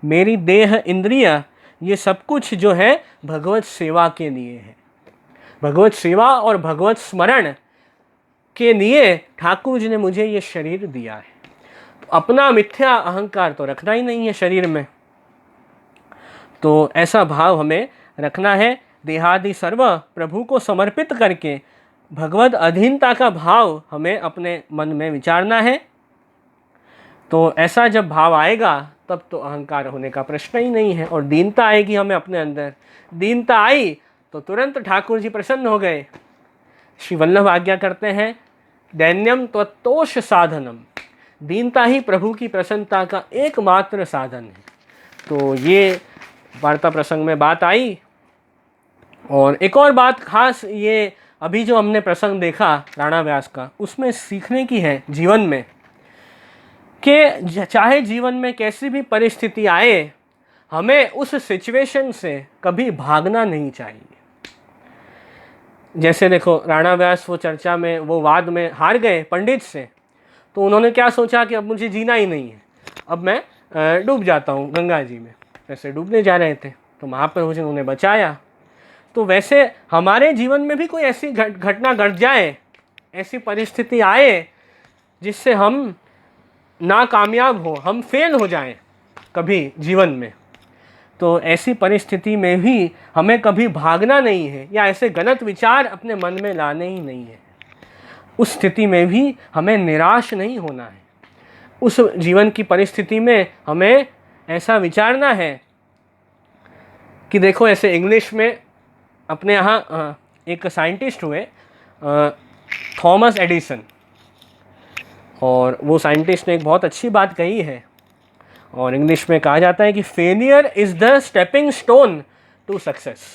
मेरी देह, इंद्रिय, ये सब कुछ जो है भगवत सेवा के लिए है। भगवत सेवा और भगवत स्मरण के लिए ठाकुर जी ने मुझे ये शरीर दिया है। तो अपना मिथ्या अहंकार तो रखना ही नहीं है शरीर में। तो ऐसा भाव हमें रखना है, देहादि सर्व प्रभु को समर्पित करके भगवत अधीनता का भाव हमें अपने मन में विचारना है। तो ऐसा जब भाव आएगा तब तो अहंकार होने का प्रश्न ही नहीं है और दीनता आएगी हमें अपने अंदर। दीनता आई तो तुरंत ठाकुर जी प्रसन्न हो गए। श्री वल्लभ आज्ञा करते हैं, दैन्यम त्वत्तोष साधनम, दीनता ही प्रभु की प्रसन्नता का एकमात्र साधन है। तो ये वार्ता प्रसंग में बात आई। और एक और बात खास, ये अभी जो हमने प्रसंग देखा राणा व्यास का, उसमें सीखने की है जीवन में कि चाहे जीवन में कैसी भी परिस्थिति आए, हमें उस सिचुएशन से कभी भागना नहीं चाहिए। जैसे देखो राणा व्यास वो चर्चा में, वो वाद में हार गए पंडित से, तो उन्होंने क्या सोचा कि अब मुझे जीना ही नहीं है, अब मैं डूब जाता हूँ गंगा जी में। ऐसे डूबने जा रहे थे तो महाप्रभु जी ने उन्हें बचाया। तो वैसे हमारे जीवन में भी कोई ऐसी घटना घट जाए, ऐसी परिस्थिति आए जिससे हम नाकामयाब हो, हम फेल हो जाएं कभी जीवन में, तो ऐसी परिस्थिति में भी हमें कभी भागना नहीं है या ऐसे गलत विचार अपने मन में लाने ही नहीं है। उस स्थिति में भी हमें निराश नहीं होना है। उस जीवन की परिस्थिति में हमें ऐसा विचारना है कि देखो, ऐसे इंग्लिश में अपने यहाँ एक साइंटिस्ट हुए थॉमस एडिसन, और वो साइंटिस्ट ने एक बहुत अच्छी बात कही है, और इंग्लिश में कहा जाता है कि failure is the stepping stone to success.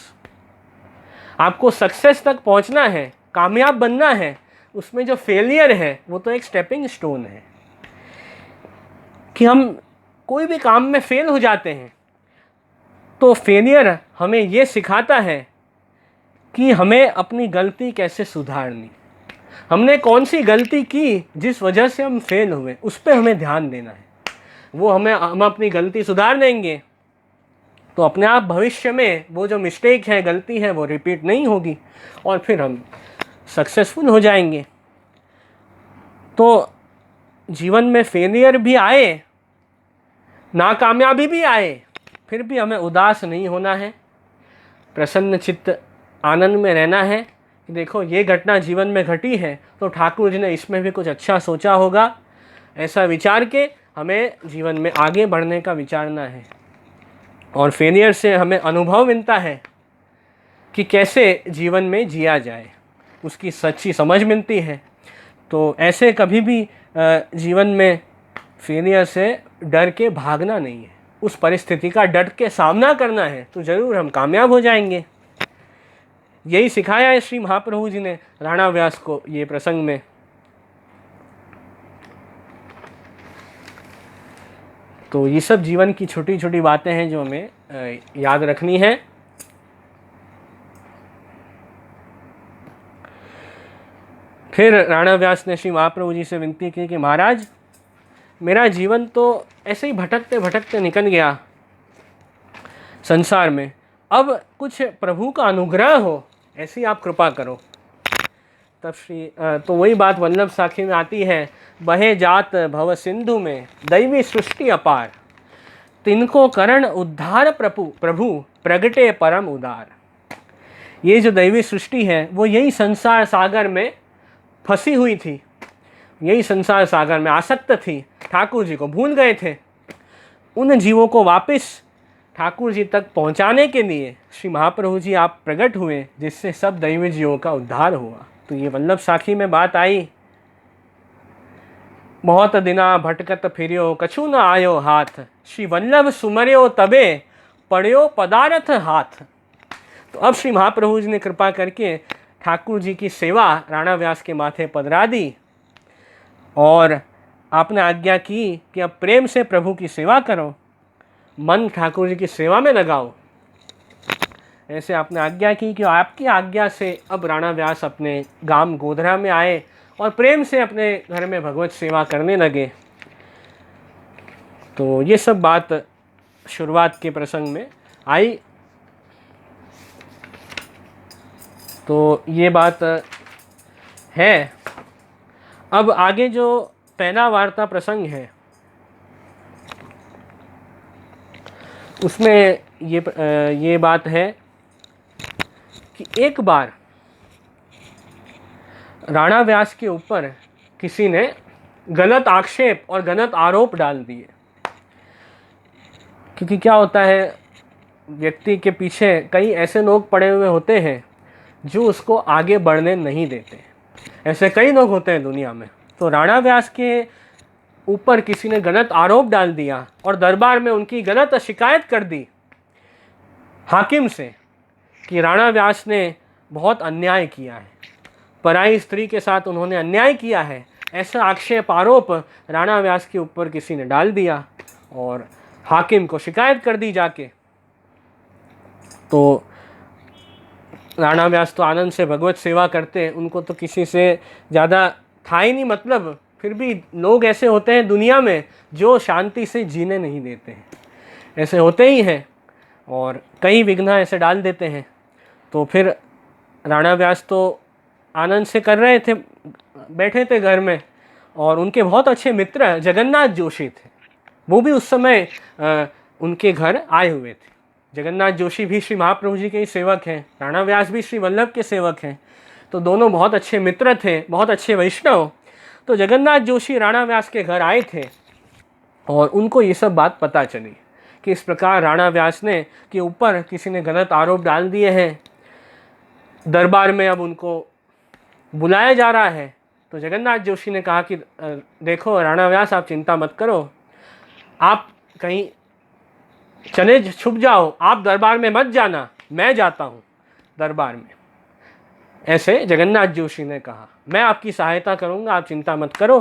आपको सक्सेस तक पहुंचना है, कामयाब बनना है, उसमें जो फेलियर है वो तो एक स्टेपिंग स्टोन है। कि हम कोई भी काम में फेल हो जाते हैं तो फेलियर हमें ये सिखाता है कि हमें अपनी गलती कैसे सुधारनी, हमने कौन सी गलती की जिस वजह से हम फेल हुए, उस पर हमें ध्यान देना है। हम अपनी गलती सुधार देंगे तो अपने आप भविष्य में वो जो मिस्टेक है, गलती है, वो रिपीट नहीं होगी और फिर हम सक्सेसफुल हो जाएंगे। तो जीवन में फेलियर भी आए, नाकामयाबी भी आए, फिर भी हमें उदास नहीं होना है, प्रसन्न चित्त आनंद में रहना है कि देखो ये घटना जीवन में घटी है तो ठाकुर जी ने इसमें भी कुछ अच्छा सोचा होगा। ऐसा विचार के हमें जीवन में आगे बढ़ने का विचारना है। और फेलियर से हमें अनुभव मिलता है कि कैसे जीवन में जिया जाए, उसकी सच्ची समझ मिलती है। तो ऐसे कभी भी जीवन में फेलियर से डर के भागना नहीं है, उस परिस्थिति का डट के सामना करना है, तो ज़रूर हम कामयाब हो जाएंगे। यही सिखाया है श्री महाप्रभु जी ने राणा व्यास को ये प्रसंग में। तो ये सब जीवन की छोटी छोटी बातें हैं जो हमें याद रखनी है। फिर राणा व्यास ने श्री महाप्रभु जी से विनती की कि महाराज, मेरा जीवन तो ऐसे ही भटकते भटकते निकल गया संसार में, अब कुछ प्रभु का अनुग्रह हो, ऐसी आप कृपा करो। तब तो वही बात वल्लभ साखी में आती है, बहे जात भव सिंधु में दैवी सृष्टि अपार, तिनको करण उद्धार प्रभु प्रभु प्रगटे परम उदार। ये जो दैवी सृष्टि है वो यही संसार सागर में फंसी हुई थी, यही संसार सागर में आसक्त थी, ठाकुर जी को भूल गए थे। उन जीवों को वापस ठाकुर जी तक पहुंचाने के लिए श्री महाप्रभु जी आप प्रकट हुए, जिससे सब दैवी जीवों का उद्धार हुआ। तो ये वल्लभ साखी में बात आई, बहुत दिना भटकत फिरियो कछु न आयो हाथ, श्री वल्लभ सुमर्यो तबे पड़ियो पदार्थ हाथ। तो अब श्री महाप्रभु जी ने कृपा करके ठाकुर जी की सेवा राणा व्यास के माथे पधरा दी और आपने आज्ञा की कि अब प्रेम से प्रभु की सेवा करो, मन ठाकुर जी की सेवा में लगाओ। ऐसे आपने आज्ञा की कि आपकी आज्ञा से अब राणा व्यास अपने गांव गोधरा में आए और प्रेम से अपने घर में भगवत सेवा करने लगे। तो ये सब बात शुरुआत के प्रसंग में आई। तो ये बात है। अब आगे जो पहला वार्ता प्रसंग है उसमें ये बात है कि एक बार राणा व्यास के ऊपर किसी ने गलत आक्षेप और गलत आरोप डाल दिए। क्योंकि क्या होता है, व्यक्ति के पीछे कई ऐसे लोग पड़े हुए होते हैं जो उसको आगे बढ़ने नहीं देते। ऐसे कई लोग होते हैं दुनिया में। तो राणा व्यास के ऊपर किसी ने गलत आरोप डाल दिया और दरबार में उनकी गलत शिकायत कर दी हाकिम से कि राणा व्यास ने बहुत अन्याय किया है, पराई स्त्री के साथ उन्होंने अन्याय किया है। ऐसा आक्षेप आरोप राणा व्यास के ऊपर किसी ने डाल दिया और हाकिम को शिकायत कर दी जाके। तो राणा व्यास तो आनंद से भगवत सेवा करते, उनको तो किसी से ज़्यादा था ही नहीं मतलब। फिर भी लोग ऐसे होते हैं दुनिया में जो शांति से जीने नहीं देते हैं, ऐसे होते ही हैं और कई विघ्न ऐसे डाल देते हैं। तो फिर राणा व्यास तो आनंद से कर रहे थे, बैठे थे घर में, और उनके बहुत अच्छे मित्र जगन्नाथ जोशी थे, वो भी उस समय उनके घर आए हुए थे। जगन्नाथ जोशी भी श्री महाप्रभु जी के ही सेवक हैं, राणा व्यास भी श्री वल्लभ के सेवक हैं। तो दोनों बहुत अच्छे मित्र थे, बहुत अच्छे वैष्णव। तो जगन्नाथ जोशी राणा व्यास के घर आए थे और उनको ये सब बात पता चली कि इस प्रकार राणा व्यास ने के ऊपर किसी ने गलत आरोप डाल दिए हैं। दरबार में अब उनको बुलाया जा रहा है। तो जगन्नाथ जोशी ने कहा कि देखो राणा व्यास, आप चिंता मत करो, आप कहीं चले छुप जाओ, आप दरबार में मत जाना, मैं जाता हूँ दरबार में। ऐसे जगन्नाथ जोशी ने कहा, मैं आपकी सहायता करूँगा, आप चिंता मत करो,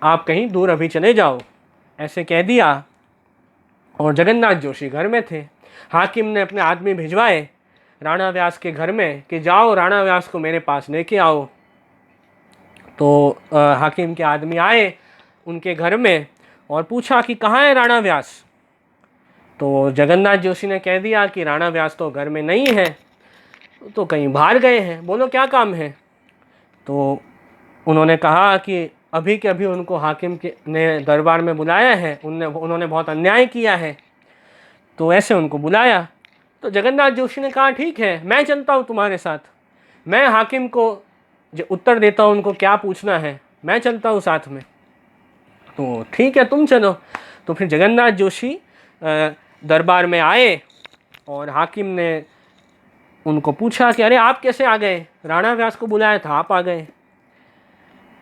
आप कहीं दूर अभी चले जाओ। ऐसे कह दिया और जगन्नाथ जोशी घर में थे। हाकिम ने अपने आदमी भिजवाए राणा व्यास के घर में कि जाओ राणा व्यास को मेरे पास लेके आओ। तो हाकिम के आदमी आए उनके घर में और पूछा कि कहाँ है राणा व्यास। तो जगन्नाथ जोशी ने कह दिया कि राणा व्यास तो घर में नहीं है, तो कहीं बाहर गए हैं, बोलो क्या काम है। तो उन्होंने कहा कि अभी के अभी उनको हाकिम के ने दरबार में बुलाया है, उन्होंने बहुत अन्याय किया है, तो ऐसे उनको बुलाया। तो जगन्नाथ जोशी ने कहा ठीक है, मैं चलता हूँ तुम्हारे साथ, मैं हाकिम को जो उत्तर देता हूँ उनको क्या पूछना है, मैं चलता हूँ साथ में। तो ठीक है, तुम चलो। तो फिर जगन्नाथ जोशी दरबार में आए और हाकिम ने उनको पूछा कि अरे आप कैसे आ गए, राणा व्यास को बुलाया था, आप आ गए।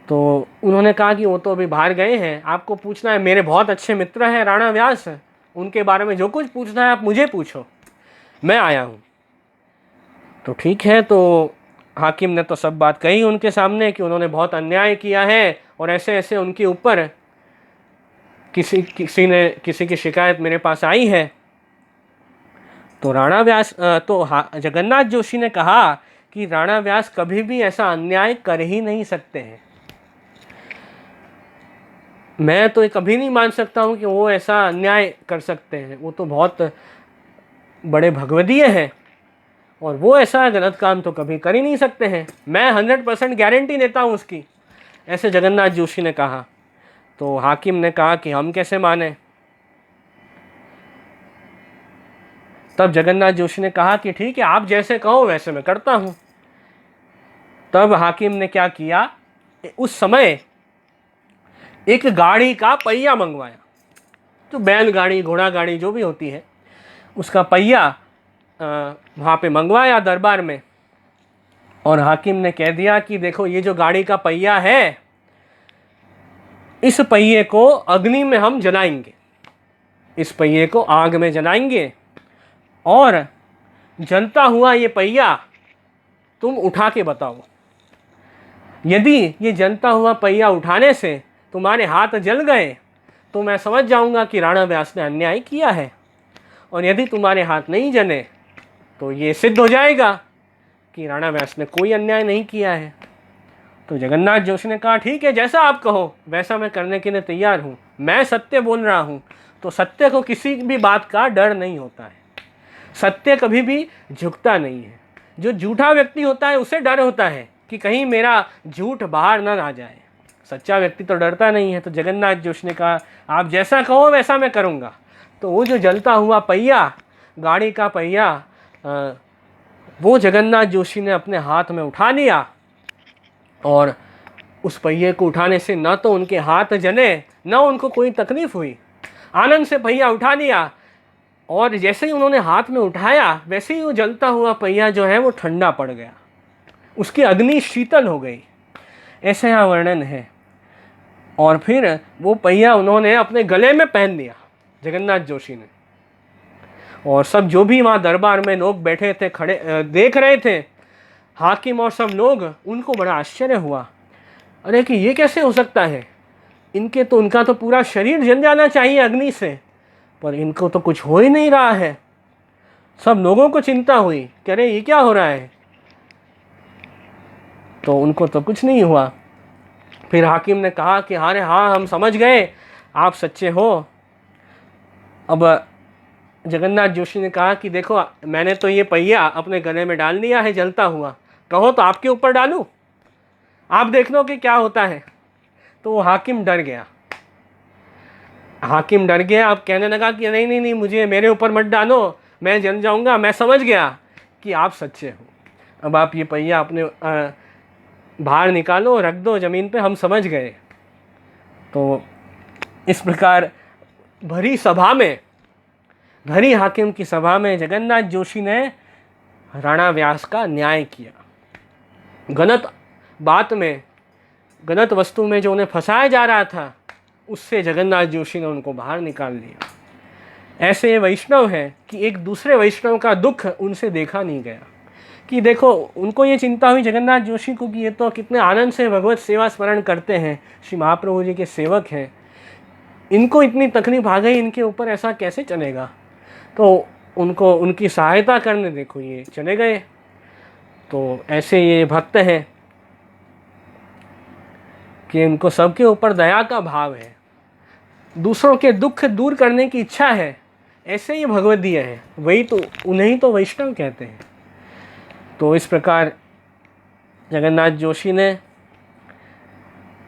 तो उन्होंने कहा कि वो तो अभी बाहर गए हैं, आपको पूछना है, मेरे बहुत अच्छे मित्र हैं राणा व्यास, उनके बारे में जो कुछ पूछना है आप मुझे पूछो, मैं आया हूँ। तो ठीक है। तो हाकिम ने तो सब बात कही उनके सामने कि उन्होंने बहुत अन्याय किया है और ऐसे ऐसे उनके ऊपर किसी की शिकायत मेरे पास आई है। तो राणा व्यास जगन्नाथ जोशी ने कहा कि राणा व्यास कभी भी ऐसा अन्याय कर ही नहीं सकते हैं। मैं तो कभी नहीं मान सकता हूँ कि वो ऐसा अन्याय कर सकते हैं, वो तो बहुत बड़े भगवदीय हैं और वो ऐसा गलत काम तो कभी कर ही नहीं सकते हैं, मैं 100% गारंटी देता हूँ उसकी, ऐसे जगन्नाथ जोशी ने कहा। तो हाकिम ने कहा कि हम कैसे माने। तब जगन्नाथ जोशी ने कहा कि ठीक है, आप जैसे कहो वैसे मैं करता हूँ। तब हाकिम ने क्या किया, उस समय एक गाड़ी का पहिया मंगवाया, तो बैलगाड़ी घोड़ा गाड़ी जो भी होती है उसका पहिया वहाँ पे मंगवाया दरबार में। और हाकिम ने कह दिया कि देखो ये जो गाड़ी का पहिया है, इस पहिए को अग्नि में हम जलाएंगे, इस पहिए को आग में जलाएंगे और जलता हुआ ये पहिया तुम उठा के बताओ। यदि ये जलता हुआ पहिया उठाने से तुम्हारे हाथ जल गए तो मैं समझ जाऊंगा कि राणा व्यास ने अन्याय किया है, और यदि तुम्हारे हाथ नहीं जले तो ये सिद्ध हो जाएगा कि राणा व्यास ने कोई अन्याय नहीं किया है। तो जगन्नाथ जोशी ने कहा ठीक है, जैसा आप कहो वैसा मैं करने के लिए तैयार हूँ, मैं सत्य बोल रहा हूँ। तो सत्य को किसी भी बात का डर नहीं होता है, सत्य कभी भी झुकता नहीं है। जो झूठा व्यक्ति होता है उसे डर होता है कि कहीं मेरा झूठ बाहर न आ जाए, सच्चा व्यक्ति तो डरता नहीं है। तो जगन्नाथ जोशी ने कहा आप जैसा कहो वैसा मैं करूँगा। तो वो जो जलता हुआ पहिया, गाड़ी का पहिया, वो जगन्नाथ जोशी ने अपने हाथ में उठा लिया और उस पहिए को उठाने से न तो उनके हाथ जले न उनको कोई तकलीफ हुई, आनंद से पहिया उठा लिया। और जैसे ही उन्होंने हाथ में उठाया वैसे ही वो जलता हुआ पहिया जो है वो ठंडा पड़ गया, उसकी अग्नि शीतल हो गई, ऐसा यहाँ वर्णन है। और फिर वो पहिया उन्होंने अपने गले में पहन लिया जगन्नाथ जोशी ने। और सब जो भी वहाँ दरबार में लोग बैठे थे, खड़े देख रहे थे, हाकिम और सब लोग, उनको बड़ा आश्चर्य हुआ, अरे कि ये कैसे हो सकता है, उनका तो पूरा शरीर जल जाना चाहिए अग्नि से, पर इनको तो कुछ हो ही नहीं रहा है। सब लोगों को चिंता हुई कि अरे ये क्या हो रहा है, तो उनको तो कुछ नहीं हुआ। फिर हाकिम ने कहा कि अरे हाँ हम समझ गए, आप सच्चे हो। अब जगन्नाथ जोशी ने कहा कि देखो मैंने तो ये पहिया अपने गले में डाल दिया है जलता हुआ, कहो तो आपके ऊपर डालूं, आप देख लो कि क्या होता है। तो वो हाकिम डर गया, अब कहने लगा कि नहीं नहीं नहीं, मुझे मेरे ऊपर मत डालो, मैं जल जाऊंगा। मैं समझ गया कि आप सच्चे हो, अब आप ये पहिया अपने बाहर निकालो, रख दो ज़मीन पे, हम समझ गए। तो इस प्रकार भरी हाकिम की सभा में जगन्नाथ जोशी ने राणा व्यास का न्याय किया। गलत बात में, गलत वस्तु में जो उन्हें फंसाया जा रहा था, उससे जगन्नाथ जोशी ने उनको बाहर निकाल लिया। ऐसे ये वैष्णव है कि एक दूसरे वैष्णव का दुख उनसे देखा नहीं गया। कि देखो उनको ये चिंता हुई जगन्नाथ जोशी को कि ये तो कितने आनंद से भगवत सेवा स्मरण करते हैं, श्री महाप्रभु जी के सेवक हैं, इनको इतनी तकलीफ आ गई, इनके ऊपर ऐसा कैसे चलेगा। तो उनको उनकी सहायता करने देखो ये चले गए। तो ऐसे ये भक्त हैं कि इनको सबके ऊपर दया का भाव है, दूसरों के दुख दूर करने की इच्छा है, ऐसे ही भगवदीय है, वही तो उन्हें तो वैष्णव कहते हैं। तो इस प्रकार जगन्नाथ जोशी ने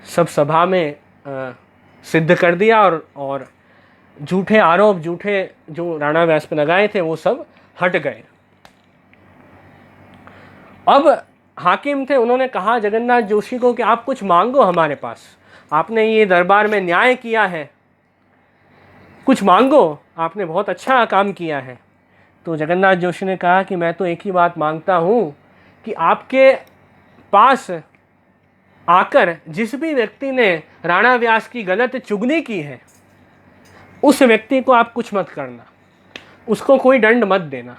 सब सभा में सिद्ध कर दिया और झूठे आरोप, झूठे जो राणा व्यास पे लगाए थे वो सब हट गए। अब हाकिम थे, उन्होंने कहा जगन्नाथ जोशी को कि आप कुछ मांगो हमारे पास, आपने ये दरबार में न्याय किया है, कुछ मांगो, आपने बहुत अच्छा काम किया है। तो जगन्नाथ जोशी ने कहा कि मैं तो एक ही बात मांगता हूँ कि आपके पास आकर जिस भी व्यक्ति ने राणा व्यास की गलत चुगली की है, उस व्यक्ति को आप कुछ मत करना, उसको कोई दंड मत देना,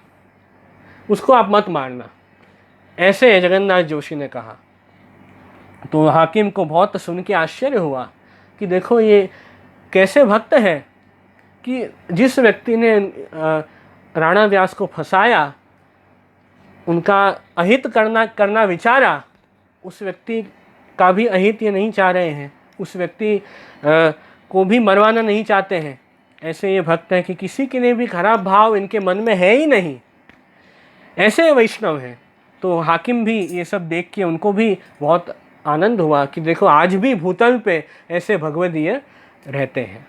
उसको आप मत मारना, ऐसे जगन्नाथ जोशी ने कहा। तो हाकिम को बहुत सुन के आश्चर्य हुआ कि देखो ये कैसे भक्त हैं कि जिस व्यक्ति ने राणा व्यास को फंसाया, उनका अहित करना विचारा, उस व्यक्ति का भी अहित ये नहीं चाह रहे हैं, उस व्यक्ति को भी मरवाना नहीं चाहते हैं। ऐसे ये भक्त हैं कि किसी के लिए भी खराब भाव इनके मन में है ही नहीं, ऐसे वैष्णव हैं। तो हाकिम भी ये सब देख के उनको भी बहुत आनंद हुआ कि देखो आज भी भूतल पे ऐसे भगवदीय रहते हैं।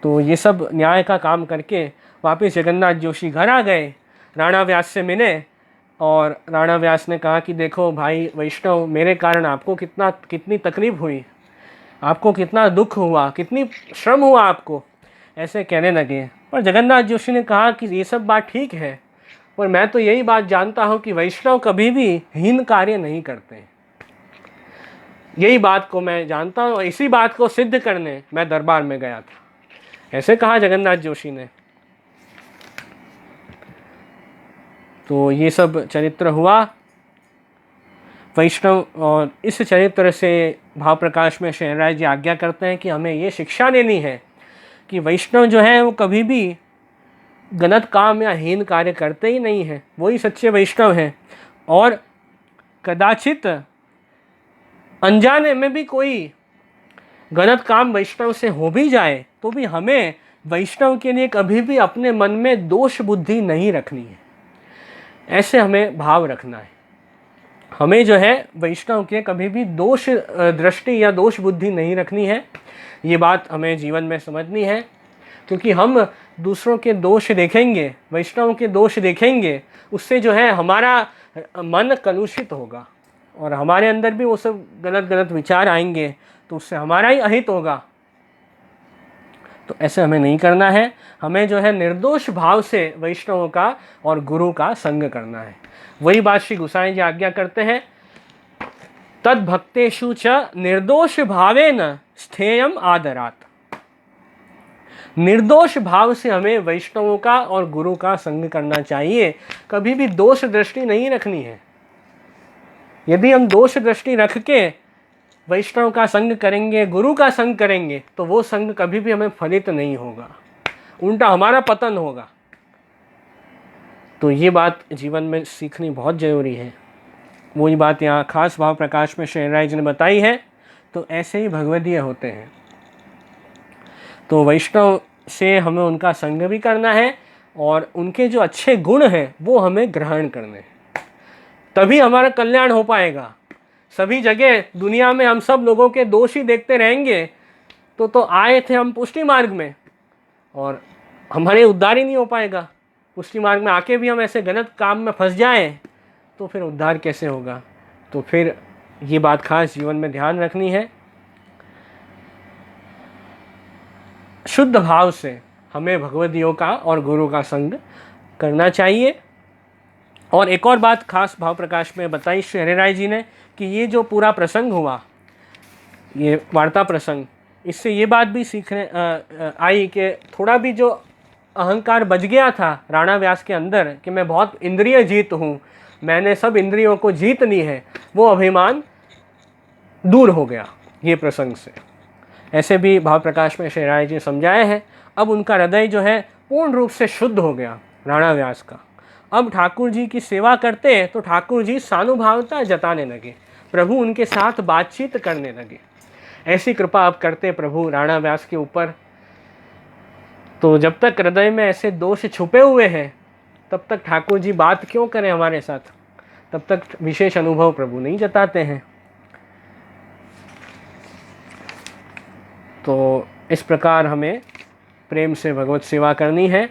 तो ये सब न्याय का काम करके वापस जगन्नाथ जोशी घर आ गए, राणा व्यास से मिले और राणा व्यास ने कहा कि देखो भाई वैष्णव, मेरे कारण आपको कितनी तकलीफ हुई, आपको कितना दुख हुआ, कितनी श्रम हुआ आपको, ऐसे कहने लगे। पर जगन्नाथ जोशी ने कहा कि ये सब बात ठीक है, पर मैं तो यही बात जानता हूँ कि वैष्णव कभी भी हीन कार्य नहीं करते। यही बात को मैं जानता हूँ, इसी बात को सिद्ध करने मैं दरबार में गया था, ऐसे कहा जगन्नाथ जोशी ने। तो ये सब चरित्र हुआ वैष्णव, और इस चरित्र से भाव प्रकाश में शहराज जी आज्ञा करते हैं कि हमें ये शिक्षा लेनी है कि वैष्णव जो है वो कभी भी गलत काम या हीन कार्य करते ही नहीं हैं, वही सच्चे वैष्णव हैं। और कदाचित अनजाने में भी कोई गलत काम वैष्णव से हो भी जाए तो भी हमें वैष्णव के लिए कभी भी अपने मन में दोष बुद्धि नहीं रखनी है, ऐसे हमें भाव रखना है। हमें जो है वैष्णव के कभी भी दोष दृष्टि या दोष बुद्धि नहीं रखनी है, ये बात हमें जीवन में समझनी है। क्योंकि हम दूसरों के दोष देखेंगे, वैष्णव के दोष देखेंगे, उससे जो है हमारा मन कलुषित होगा और हमारे अंदर भी वो सब गलत गलत विचार आएंगे, तो उससे हमारा ही अहित होगा। तो ऐसे हमें नहीं करना है, हमें जो है निर्दोष भाव से वैष्णवों का और गुरु का संग करना है। वही बात श्री गोसाई जी आज्ञा करते हैं, तद भक्तेषु च निर्दोष भावेन स्थेयम आदरात। निर्दोष भाव से हमें वैष्णवों का और गुरु का संग करना चाहिए, कभी भी दोष दृष्टि नहीं रखनी है। यदि हम दोष दृष्टि रख के वैष्णव का संग करेंगे, गुरु का संग करेंगे, तो वो संग कभी भी हमें फलित नहीं होगा, उल्टा हमारा पतन होगा। तो ये बात जीवन में सीखनी बहुत ज़रूरी है। वही बात यहाँ खास भाव प्रकाश में शहराज ने बताई है। तो ऐसे ही भगवदीय होते हैं। तो वैष्णव से हमें उनका संग भी करना है और उनके जो अच्छे गुण हैं वो हमें ग्रहण करने हैं, तभी हमारा कल्याण हो पाएगा। सभी जगह दुनिया में हम सब लोगों के दोष ही देखते रहेंगे तो आए थे हम पुष्टि मार्ग में और हमारे उद्धार ही नहीं हो पाएगा। पुष्टि मार्ग में आके भी हम ऐसे गलत काम में फंस जाएं तो फिर उद्धार कैसे होगा। तो फिर ये बात खास जीवन में ध्यान रखनी है। शुद्ध भाव से हमें भगवदियों का और गुरु का संग करना चाहिए। और एक और बात खास भाव प्रकाश में बताई श्री हरिराय जी ने कि ये जो पूरा प्रसंग हुआ, ये वार्ता प्रसंग, इससे ये बात भी सीखने आई कि थोड़ा भी जो अहंकार बच गया था राणा व्यास के अंदर कि मैं बहुत इंद्रिय जीत हूँ, मैंने सब इंद्रियों को जीत ली है, वो अभिमान दूर हो गया ये प्रसंग से। ऐसे भी भाव प्रकाश में शहराय जी समझाए हैं। अब उनका हृदय जो है पूर्ण रूप से शुद्ध हो गया राणा व्यास का। अब ठाकुर जी की सेवा करते तो ठाकुर जी सानुभावता जताने लगे, प्रभु उनके साथ बातचीत करने लगे। ऐसी कृपा अब करते प्रभु राणा व्यास के ऊपर। तो जब तक हृदय में ऐसे दोष छुपे हुए हैं तब तक ठाकुर जी बात क्यों करें हमारे साथ, तब तक विशेष अनुभव प्रभु नहीं जताते हैं। तो इस प्रकार हमें प्रेम से भगवत सेवा करनी है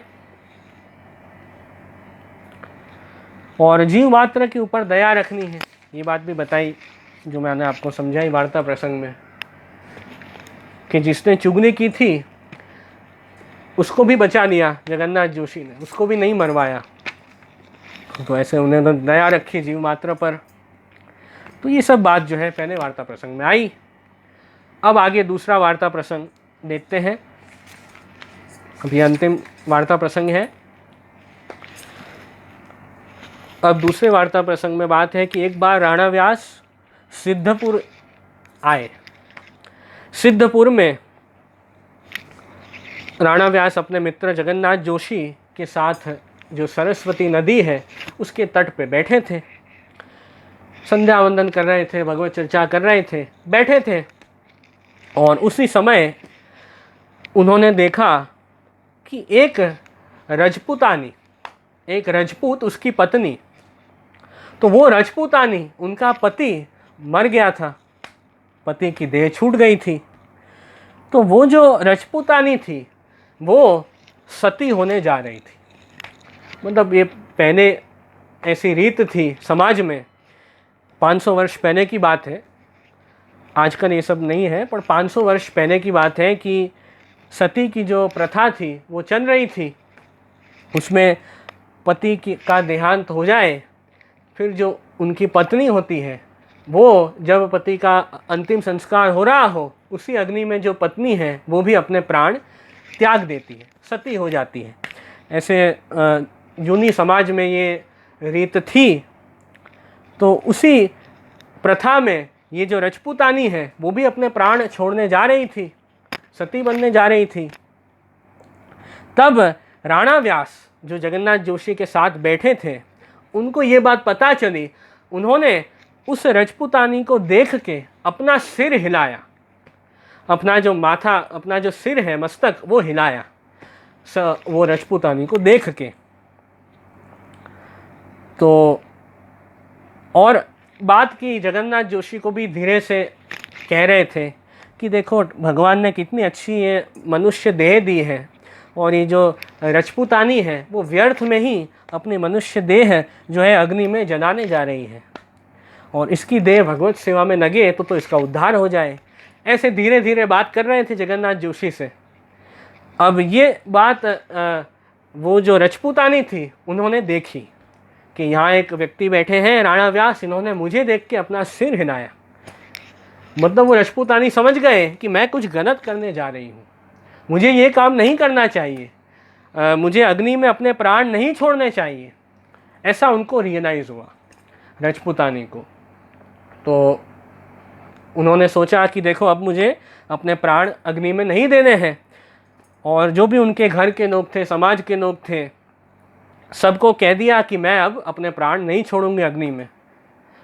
और जीव मात्र के ऊपर दया रखनी है। ये बात भी बताई जो मैंने आपको समझाई वार्ता प्रसंग में कि जिसने चुगली की थी उसको भी बचा लिया जगन्नाथ जोशी ने, उसको भी नहीं मरवाया। तो ऐसे उन्होंने दया रखी जीव मात्र पर। तो ये सब बात जो है पहले वार्ता प्रसंग में आई। अब आगे दूसरा वार्ता प्रसंग देखते हैं। अभी अंतिम वार्ता प्रसंग है। अब दूसरे वार्ता प्रसंग में बात है कि एक बार राणा व्यास सिद्धपुर आए। सिद्धपुर में राणा व्यास अपने मित्र जगन्नाथ जोशी के साथ जो सरस्वती नदी है उसके तट पे बैठे थे, संध्या वंदन कर रहे थे, भगवत चर्चा कर रहे थे, बैठे थे। और उसी समय उन्होंने देखा कि एक रजपूतानी, एक रजपूत, उसकी पत्नी, तो वो रजपूतानी, उनका पति मर गया था, पति की देह छूट गई थी। तो वो जो रजपूतानी थी वो सती होने जा रही थी। मतलब ये पहले ऐसी रीत थी समाज में, 500 वर्ष पहले की बात है, आजकल ये सब नहीं है, पर 500 वर्ष पहले की बात है कि सती की जो प्रथा थी वो चल रही थी। उसमें पति का देहांत हो जाए, फिर जो उनकी पत्नी होती है वो जब पति का अंतिम संस्कार हो रहा हो, उसी अग्नि में जो पत्नी है वो भी अपने प्राण त्याग देती है, सती हो जाती है। ऐसे यूनी समाज में ये रीत थी। तो उसी प्रथा में ये जो रजपूतानी है वो भी अपने प्राण छोड़ने जा रही थी, सती बनने जा रही थी। तब राणा व्यास जो जगन्नाथ जोशी के साथ बैठे थे, उनको ये बात पता चली। उन्होंने उस रजपूतानी को देख के अपना सिर हिलाया, अपना जो माथा, अपना जो सिर है, मस्तक, वो हिलाया वो रजपूतानी को देख के। तो और बात की जगन्नाथ जोशी को भी धीरे से कह रहे थे कि देखो भगवान ने कितनी अच्छी ये मनुष्य देह दी है, और ये जो रजपूतानी है वो व्यर्थ में ही अपनी मनुष्य देह जो है अग्नि में जलाने जा रही है, और इसकी देह भगवत सेवा में लगे तो इसका उद्धार हो जाए। ऐसे धीरे धीरे बात कर रहे थे जगन्नाथ जोशी से। अब ये बात वो जो रजपूतानी थी उन्होंने देखी कि यहाँ एक व्यक्ति बैठे हैं राणा व्यास, इन्होंने मुझे देख के अपना सिर हिलाया। मतलब वो रजपूतानी समझ गए कि मैं कुछ गलत करने जा रही हूँ, मुझे ये काम नहीं करना चाहिए, मुझे अग्नि में अपने प्राण नहीं छोड़ने चाहिए। ऐसा उनको रियलाइज़ हुआ रजपूतानी को। तो उन्होंने सोचा कि देखो अब मुझे अपने प्राण अग्नि में नहीं देने हैं। और जो भी उनके घर के लोग थे, समाज के लोग थे, सबको कह दिया कि मैं अब अपने प्राण नहीं छोड़ूंगी अग्नि में,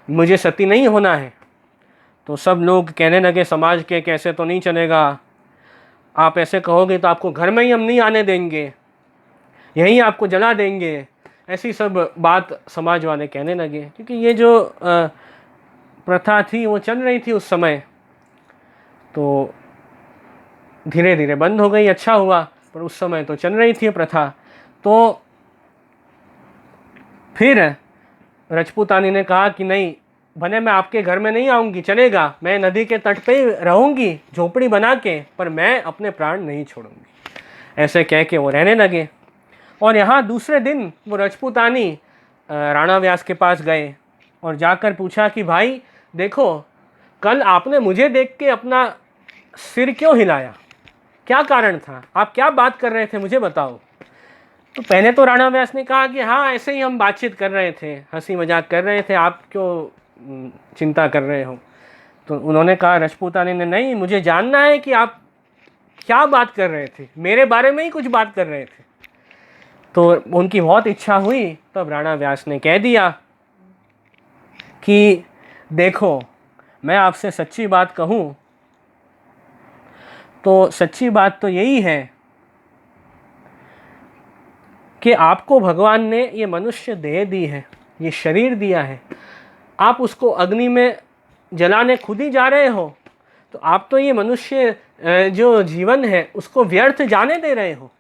मुझे सती नहीं होना है। तो सब लोग कहने लगे समाज के, कैसे तो नहीं चलेगा, आप ऐसे कहोगे तो आपको घर में ही हम नहीं आने देंगे, यहीं आपको जला देंगे। ऐसी सब बात समाज वाले कहने लगे, क्योंकि ये जो प्रथा थी वो चल रही थी उस समय। तो धीरे धीरे बंद हो गई, अच्छा हुआ, पर उस समय तो चल रही थी प्रथा। तो फिर रजपूतानी ने कहा कि नहीं, भले मैं आपके घर में नहीं आऊँगी, चलेगा, मैं नदी के तट पे ही रहूँगी झोपड़ी बना के, पर मैं अपने प्राण नहीं छोड़ूंगी। ऐसे कह के वो रहने लगे। और यहाँ दूसरे दिन वो रजपूतानी राणा व्यास के पास गए और जाकर पूछा कि भाई देखो, कल आपने मुझे देख के अपना सिर क्यों हिलाया, क्या कारण था, आप क्या बात कर रहे थे, मुझे बताओ। तो पहले तो राणा व्यास ने कहा कि हाँ ऐसे ही हम बातचीत कर रहे थे, हंसी मजाक कर रहे थे, आप क्यों चिंता कर रहे हो। तो उन्होंने कहा, रजपूतानी ने, नहीं, मुझे जानना है कि आप क्या बात कर रहे थे, मेरे बारे में ही कुछ बात कर रहे थे। तो उनकी बहुत इच्छा हुई, तब राणा व्यास ने कह दिया कि देखो मैं आपसे सच्ची बात कहूँ तो सच्ची बात तो यही है कि आपको भगवान ने ये मनुष्य देह दी है, ये शरीर दिया है, आप उसको अग्नि में जलाने खुद ही जा रहे हो, तो आप तो ये मनुष्य जो जीवन है उसको व्यर्थ जाने दे रहे हो।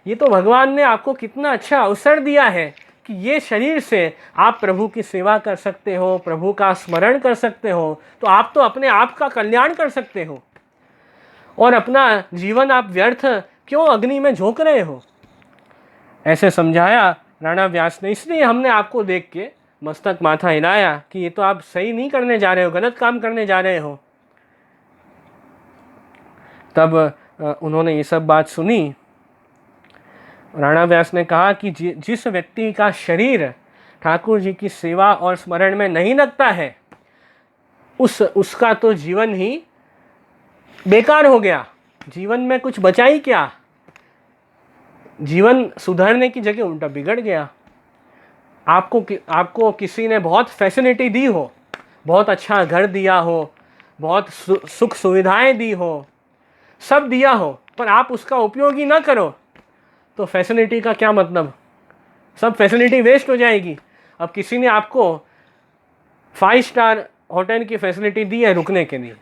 ये तो भगवान ने आपको कितना अच्छा अवसर दिया है कि ये शरीर से आप प्रभु की सेवा कर सकते हो, प्रभु का स्मरण कर सकते हो, तो आप तो अपने आप का कल्याण कर सकते हो, और अपना जीवन आप व्यर्थ क्यों अग्नि में झोंक रहे हो। ऐसे समझाया राणा व्यास ने। इसलिए हमने आपको देख के मस्तक माथा हिलाया कि ये तो आप सही नहीं करने जा रहे हो, गलत काम करने जा रहे हो। तब उन्होंने ये सब बात सुनी। राणा व्यास ने कहा कि जिस व्यक्ति का शरीर ठाकुर जी की सेवा और स्मरण में नहीं लगता है, उसका तो जीवन ही बेकार हो गया, जीवन में कुछ बचा ही क्या, जीवन सुधरने की जगह उल्टा बिगड़ गया। आपको किसी ने बहुत फैसिलिटी दी हो, बहुत अच्छा घर दिया हो, बहुत सुख सुविधाएं दी हो, सब दिया हो पर आप उसका उपयोग ही ना करो तो फैसिलिटी का क्या मतलब, सब फैसिलिटी वेस्ट हो जाएगी। अब किसी ने आपको 5 स्टार होटल की फैसिलिटी दी है रुकने के लिए,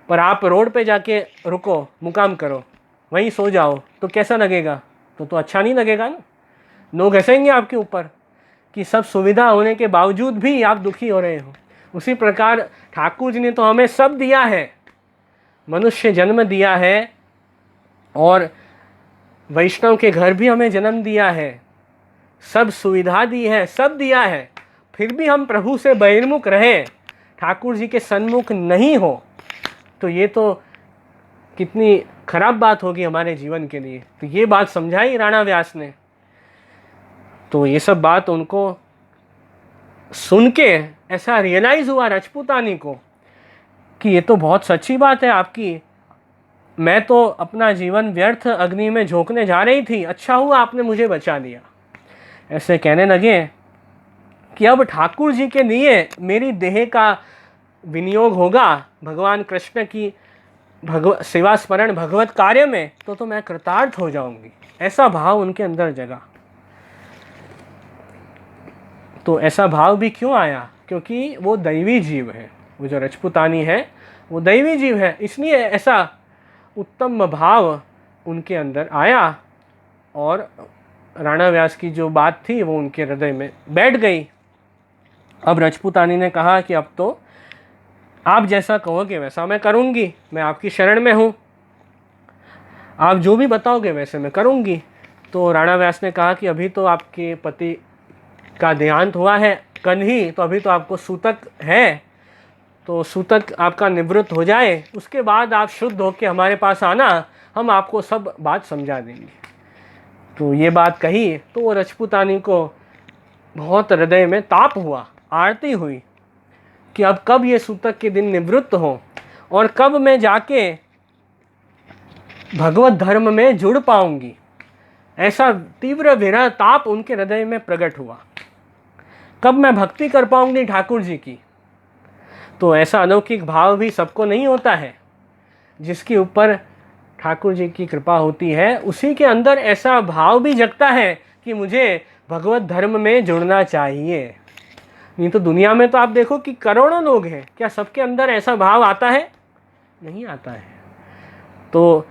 पर आप रोड पे जाके रुको, मुकाम करो, वहीं सो जाओ, तो कैसा लगेगा? तो अच्छा नहीं लगेगा ना। लोग हंसेंगे आपके ऊपर कि सब सुविधा होने के बावजूद भी आप दुखी हो रहे हो। उसी प्रकार ठाकुर जी ने तो हमें सब दिया है, मनुष्य जन्म दिया है और वैष्णव के घर भी हमें जन्म दिया है, सब सुविधा दी है, सब दिया है, फिर भी हम प्रभु से बहिर्मुख रहे, ठाकुर जी के सन्मुख नहीं हो, तो ये तो कितनी खराब बात होगी हमारे जीवन के लिए। तो ये बात समझाई राणा व्यास ने। तो ये सब बात उनको सुन के ऐसा रियलाइज हुआ रजपूतानी को कि ये तो बहुत सच्ची बात है आपकी, मैं तो अपना जीवन व्यर्थ अग्नि में झोंकने जा रही थी, अच्छा हुआ आपने मुझे बचा लिया। ऐसे कहने लगे कि अब ठाकुर जी के लिए मेरी देह का विनियोग होगा भगवान कृष्ण की सेवा स्मरण भगवत कार्य में, तो मैं कृतार्थ हो जाऊंगी। ऐसा भाव उनके अंदर जगा। तो ऐसा भाव भी क्यों आया? क्योंकि वो दैवी जीव है, वो जो रजपूतानी है वो दैवी जीव है, इसलिए ऐसा उत्तम भाव उनके अंदर आया और राणा व्यास की जो बात थी वो उनके हृदय में बैठ गई। अब रजपूतानी ने कहा कि अब तो आप जैसा कहोगे वैसा मैं करूंगी, मैं आपकी शरण में हूं, आप जो भी बताओगे वैसे मैं करूंगी। तो राणा व्यास ने कहा कि अभी तो आपके पति का देहांत हुआ है कल ही, तो अभी तो आपको सूतक है, तो सूतक आपका निवृत्त हो जाए उसके बाद आप शुद्ध होकर हमारे पास आना, हम आपको सब बात समझा देंगे। तो ये बात कही तो वो रजपूतानी को बहुत हृदय में ताप हुआ, आरती हुई कि अब कब ये सूतक के दिन निवृत्त हो और कब मैं जाके भगवत धर्म में जुड़ पाऊंगी। ऐसा तीव्र विरह ताप उनके हृदय में प्रकट हुआ, कब मैं भक्ति कर पाऊंगी ठाकुर जी की। तो ऐसा अलौकिक भाव भी सबको नहीं होता है, जिसके ऊपर ठाकुर जी की कृपा होती है उसी के अंदर ऐसा भाव भी जगता है कि मुझे भगवत धर्म में जुड़ना चाहिए। नहीं तो दुनिया में तो आप देखो कि करोड़ों लोग हैं, क्या सबके अंदर ऐसा भाव आता है? नहीं आता है। तो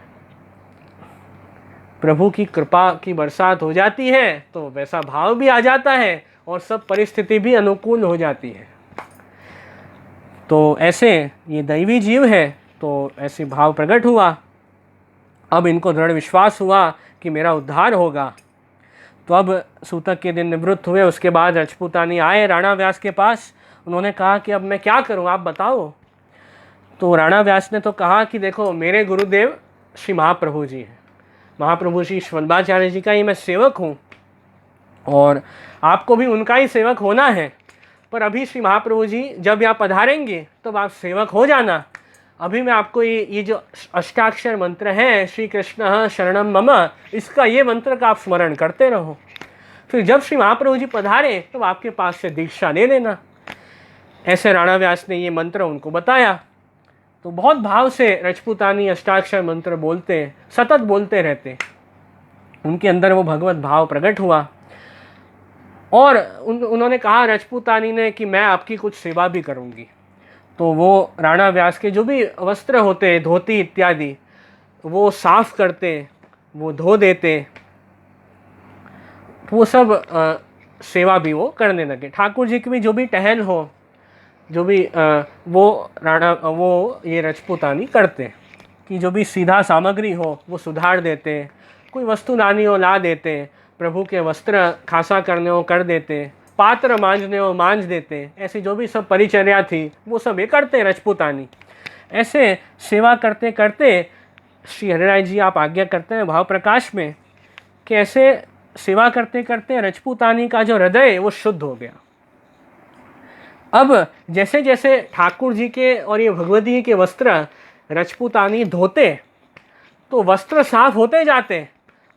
प्रभु की कृपा की बरसात हो जाती है तो वैसा भाव भी आ जाता है और सब परिस्थिति भी अनुकूल हो जाती है। तो ऐसे ये दैवी जीव है, तो ऐसे भाव प्रकट हुआ। अब इनको दृढ़ विश्वास हुआ कि मेरा उद्धार होगा। तो अब सूतक के दिन निवृत्त हुए, उसके बाद रजपूतानी आए राणा व्यास के पास। उन्होंने कहा कि अब मैं क्या करूं, आप बताओ। तो राणा व्यास ने तो कहा कि देखो मेरे गुरुदेव श्री महाप्रभु जी हैं, महाप्रभु श्री वल्लभाचार्य जी का ही मैं सेवक हूँ और आपको भी उनका ही सेवक होना है। पर अभी श्री महाप्रभु जी जब यहाँ पधारेंगे तब आप सेवक हो जाना। अभी मैं आपको ये जो अष्टाक्षर मंत्र है श्री कृष्ण शरणम मम, इसका ये मंत्र का आप स्मरण करते रहो। फिर जब श्री महाप्रभु जी पधारे तो आपके पास से दीक्षा ले लेना। ऐसे राणा व्यास ने ये मंत्र उनको बताया। तो बहुत भाव से रजपूतानी अष्टाक्षर मंत्र बोलते, सतत बोलते रहते। उनके अंदर वो भगवत भाव प्रकट हुआ और उन्होंने कहा रजपूतानी ने कि मैं आपकी कुछ सेवा भी करूंगी। तो वो राणा व्यास के जो भी वस्त्र होते, धोती इत्यादि, वो साफ करते, वो धो देते, वो सब सेवा भी वो करने लगे। ठाकुर जी की भी जो भी टहल हो, जो भी वो ये रजपूतानी करते कि जो भी सीधा सामग्री हो वो सुधार देते, कोई वस्तु लानी हो ला देते, प्रभु के वस्त्र खासा करने हो कर देते, पात्र मांजने हो मांज देते। ऐसी जो भी सब परिचर्या थी वो सब ये करते रजपूतानी। ऐसे सेवा करते करते श्री हरिराय जी आप आज्ञा करते हैं भाव प्रकाश में कि ऐसे सेवा करते करते रजपूतानी का जो हृदय वो शुद्ध हो गया। अब जैसे जैसे ठाकुर जी के और ये भगवती जी के वस्त्र रजपूतानी धोते तो वस्त्र साफ होते जाते,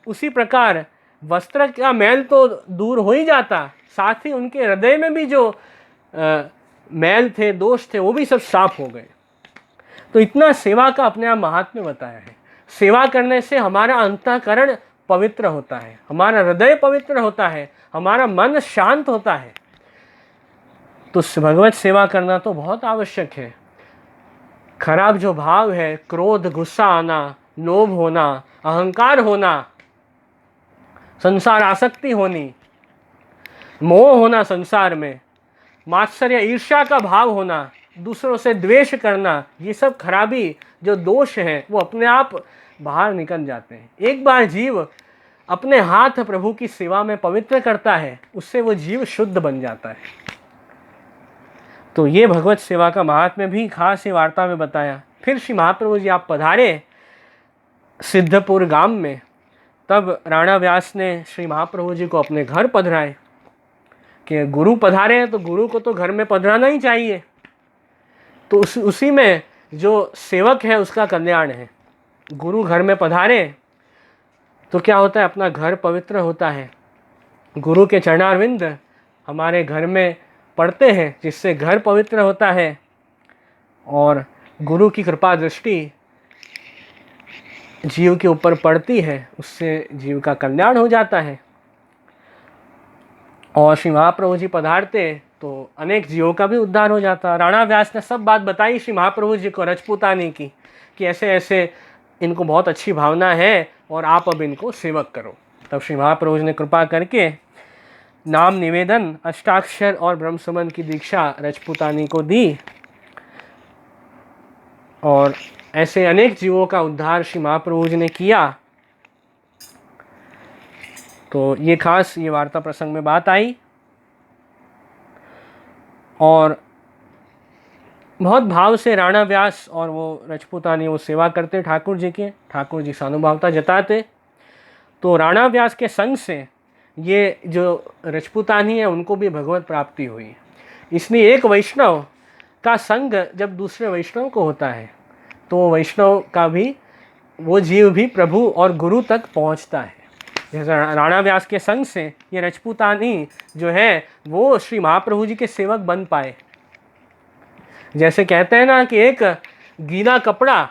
उसी प्रकार वस्त्र का मैल तो दूर हो ही जाता, साथ ही उनके हृदय में भी जो मैल थे, दोष थे, वो भी सब साफ हो गए। तो इतना सेवा का अपने आप महात्म्य बताया है। सेवा करने से हमारा अंतःकरण पवित्र होता है, हमारा हृदय पवित्र होता है, हमारा मन शांत होता है। तो भगवत सेवा करना तो बहुत आवश्यक है। खराब जो भाव है, क्रोध, गुस्सा आना, लोभ होना, अहंकार होना, संसार आसक्ति होनी, मोह होना संसार में, मात्सर्य ईर्ष्या का भाव होना, दूसरों से द्वेष करना, ये सब खराबी जो दोष हैं वो अपने आप बाहर निकल जाते हैं। एक बार जीव अपने हाथ प्रभु की सेवा में पवित्र करता है, उससे वो जीव शुद्ध बन जाता है। तो ये भगवत सेवा का महात्म्य भी खास ही वार्ता में बताया। फिर श्री महाप्रभु जी आप पधारे सिद्धपुर गांव में, तब राणा व्यास ने श्री महाप्रभु जी को अपने घर पधराए कि गुरु पधारे हैं तो गुरु को तो घर में पधराना ही चाहिए। तो उसी में जो सेवक है उसका कल्याण है। गुरु घर में पधारे तो क्या होता है, अपना घर पवित्र होता है। गुरु के चरणारविंद हमारे घर में पड़ते हैं, जिससे घर पवित्र होता है और गुरु की कृपा दृष्टि जीव के ऊपर पड़ती है, उससे जीव का कल्याण हो जाता है। और श्री महाप्रभु जी पधारते तो अनेक जीवों का भी उद्धार हो जाता। राणा व्यास ने सब बात बताई श्री महाप्रभु जी को रजपूतानी की, कि ऐसे ऐसे इनको बहुत अच्छी भावना है और आप अब इनको सेवक करो। तब श्री महाप्रभु जी ने कृपा करके नाम निवेदन, अष्टाक्षर और ब्रह्मसुमन की दीक्षा रजपूतानी को दी और ऐसे अनेक जीवों का उद्धार श्री महाप्रभु जी ने किया। तो ये खास ये वार्ता प्रसंग में बात आई और बहुत भाव से राणा व्यास और वो रजपूतानी वो सेवा करते ठाकुर जी के, ठाकुर जी सानुभावता जताते। तो राणा व्यास के संग से ये जो रजपूतानी है उनको भी भगवत प्राप्ति हुई। इसलिए एक वैष्णव का संग जब दूसरे वैष्णव को होता है तो वैष्णव का भी वो जीव भी प्रभु और गुरु तक पहुंचता है। जैसे राणा व्यास के संग से ये रजपूतानी जो है वो श्री महाप्रभु जी के सेवक बन पाए। जैसे कहते हैं ना कि एक गीला कपड़ा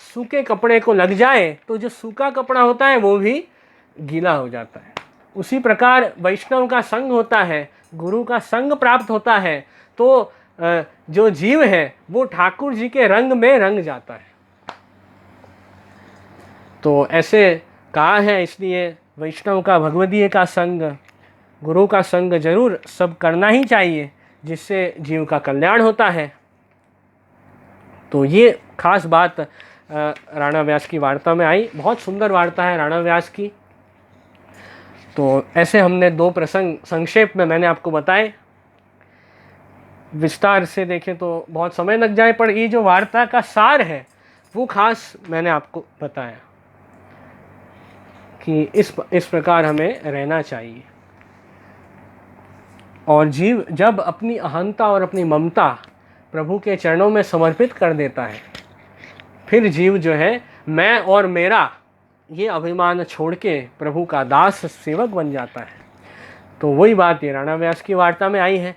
सूखे कपड़े को लग जाए तो जो सूखा कपड़ा होता है वो भी गीला हो जाता है। उसी प्रकार वैष्णव का संग होता है, गुरु का संग प्राप्त होता है तो जो जीव है वो ठाकुर जी के रंग में रंग जाता है। तो ऐसे कहा है, इसलिए वैष्णव का भगवदीय का संग, गुरु का संग जरूर सब करना ही चाहिए, जिससे जीव का कल्याण होता है। तो ये खास बात राणा व्यास की वार्ता में आई। बहुत सुंदर वार्ता है राणा व्यास की। तो ऐसे हमने दो प्रसंग संक्षेप में मैंने आपको बताए। विस्तार से देखें तो बहुत समय लग जाए, पर ये जो वार्ता का सार है वो खास मैंने आपको बताया कि इस प्रकार हमें रहना चाहिए। और जीव जब अपनी अहंता और अपनी ममता प्रभु के चरणों में समर्पित कर देता है, फिर जीव जो है मैं और मेरा ये अभिमान छोड़ के प्रभु का दास सेवक बन जाता है। तो वही बात ये राणा व्यास की वार्ता में आई है।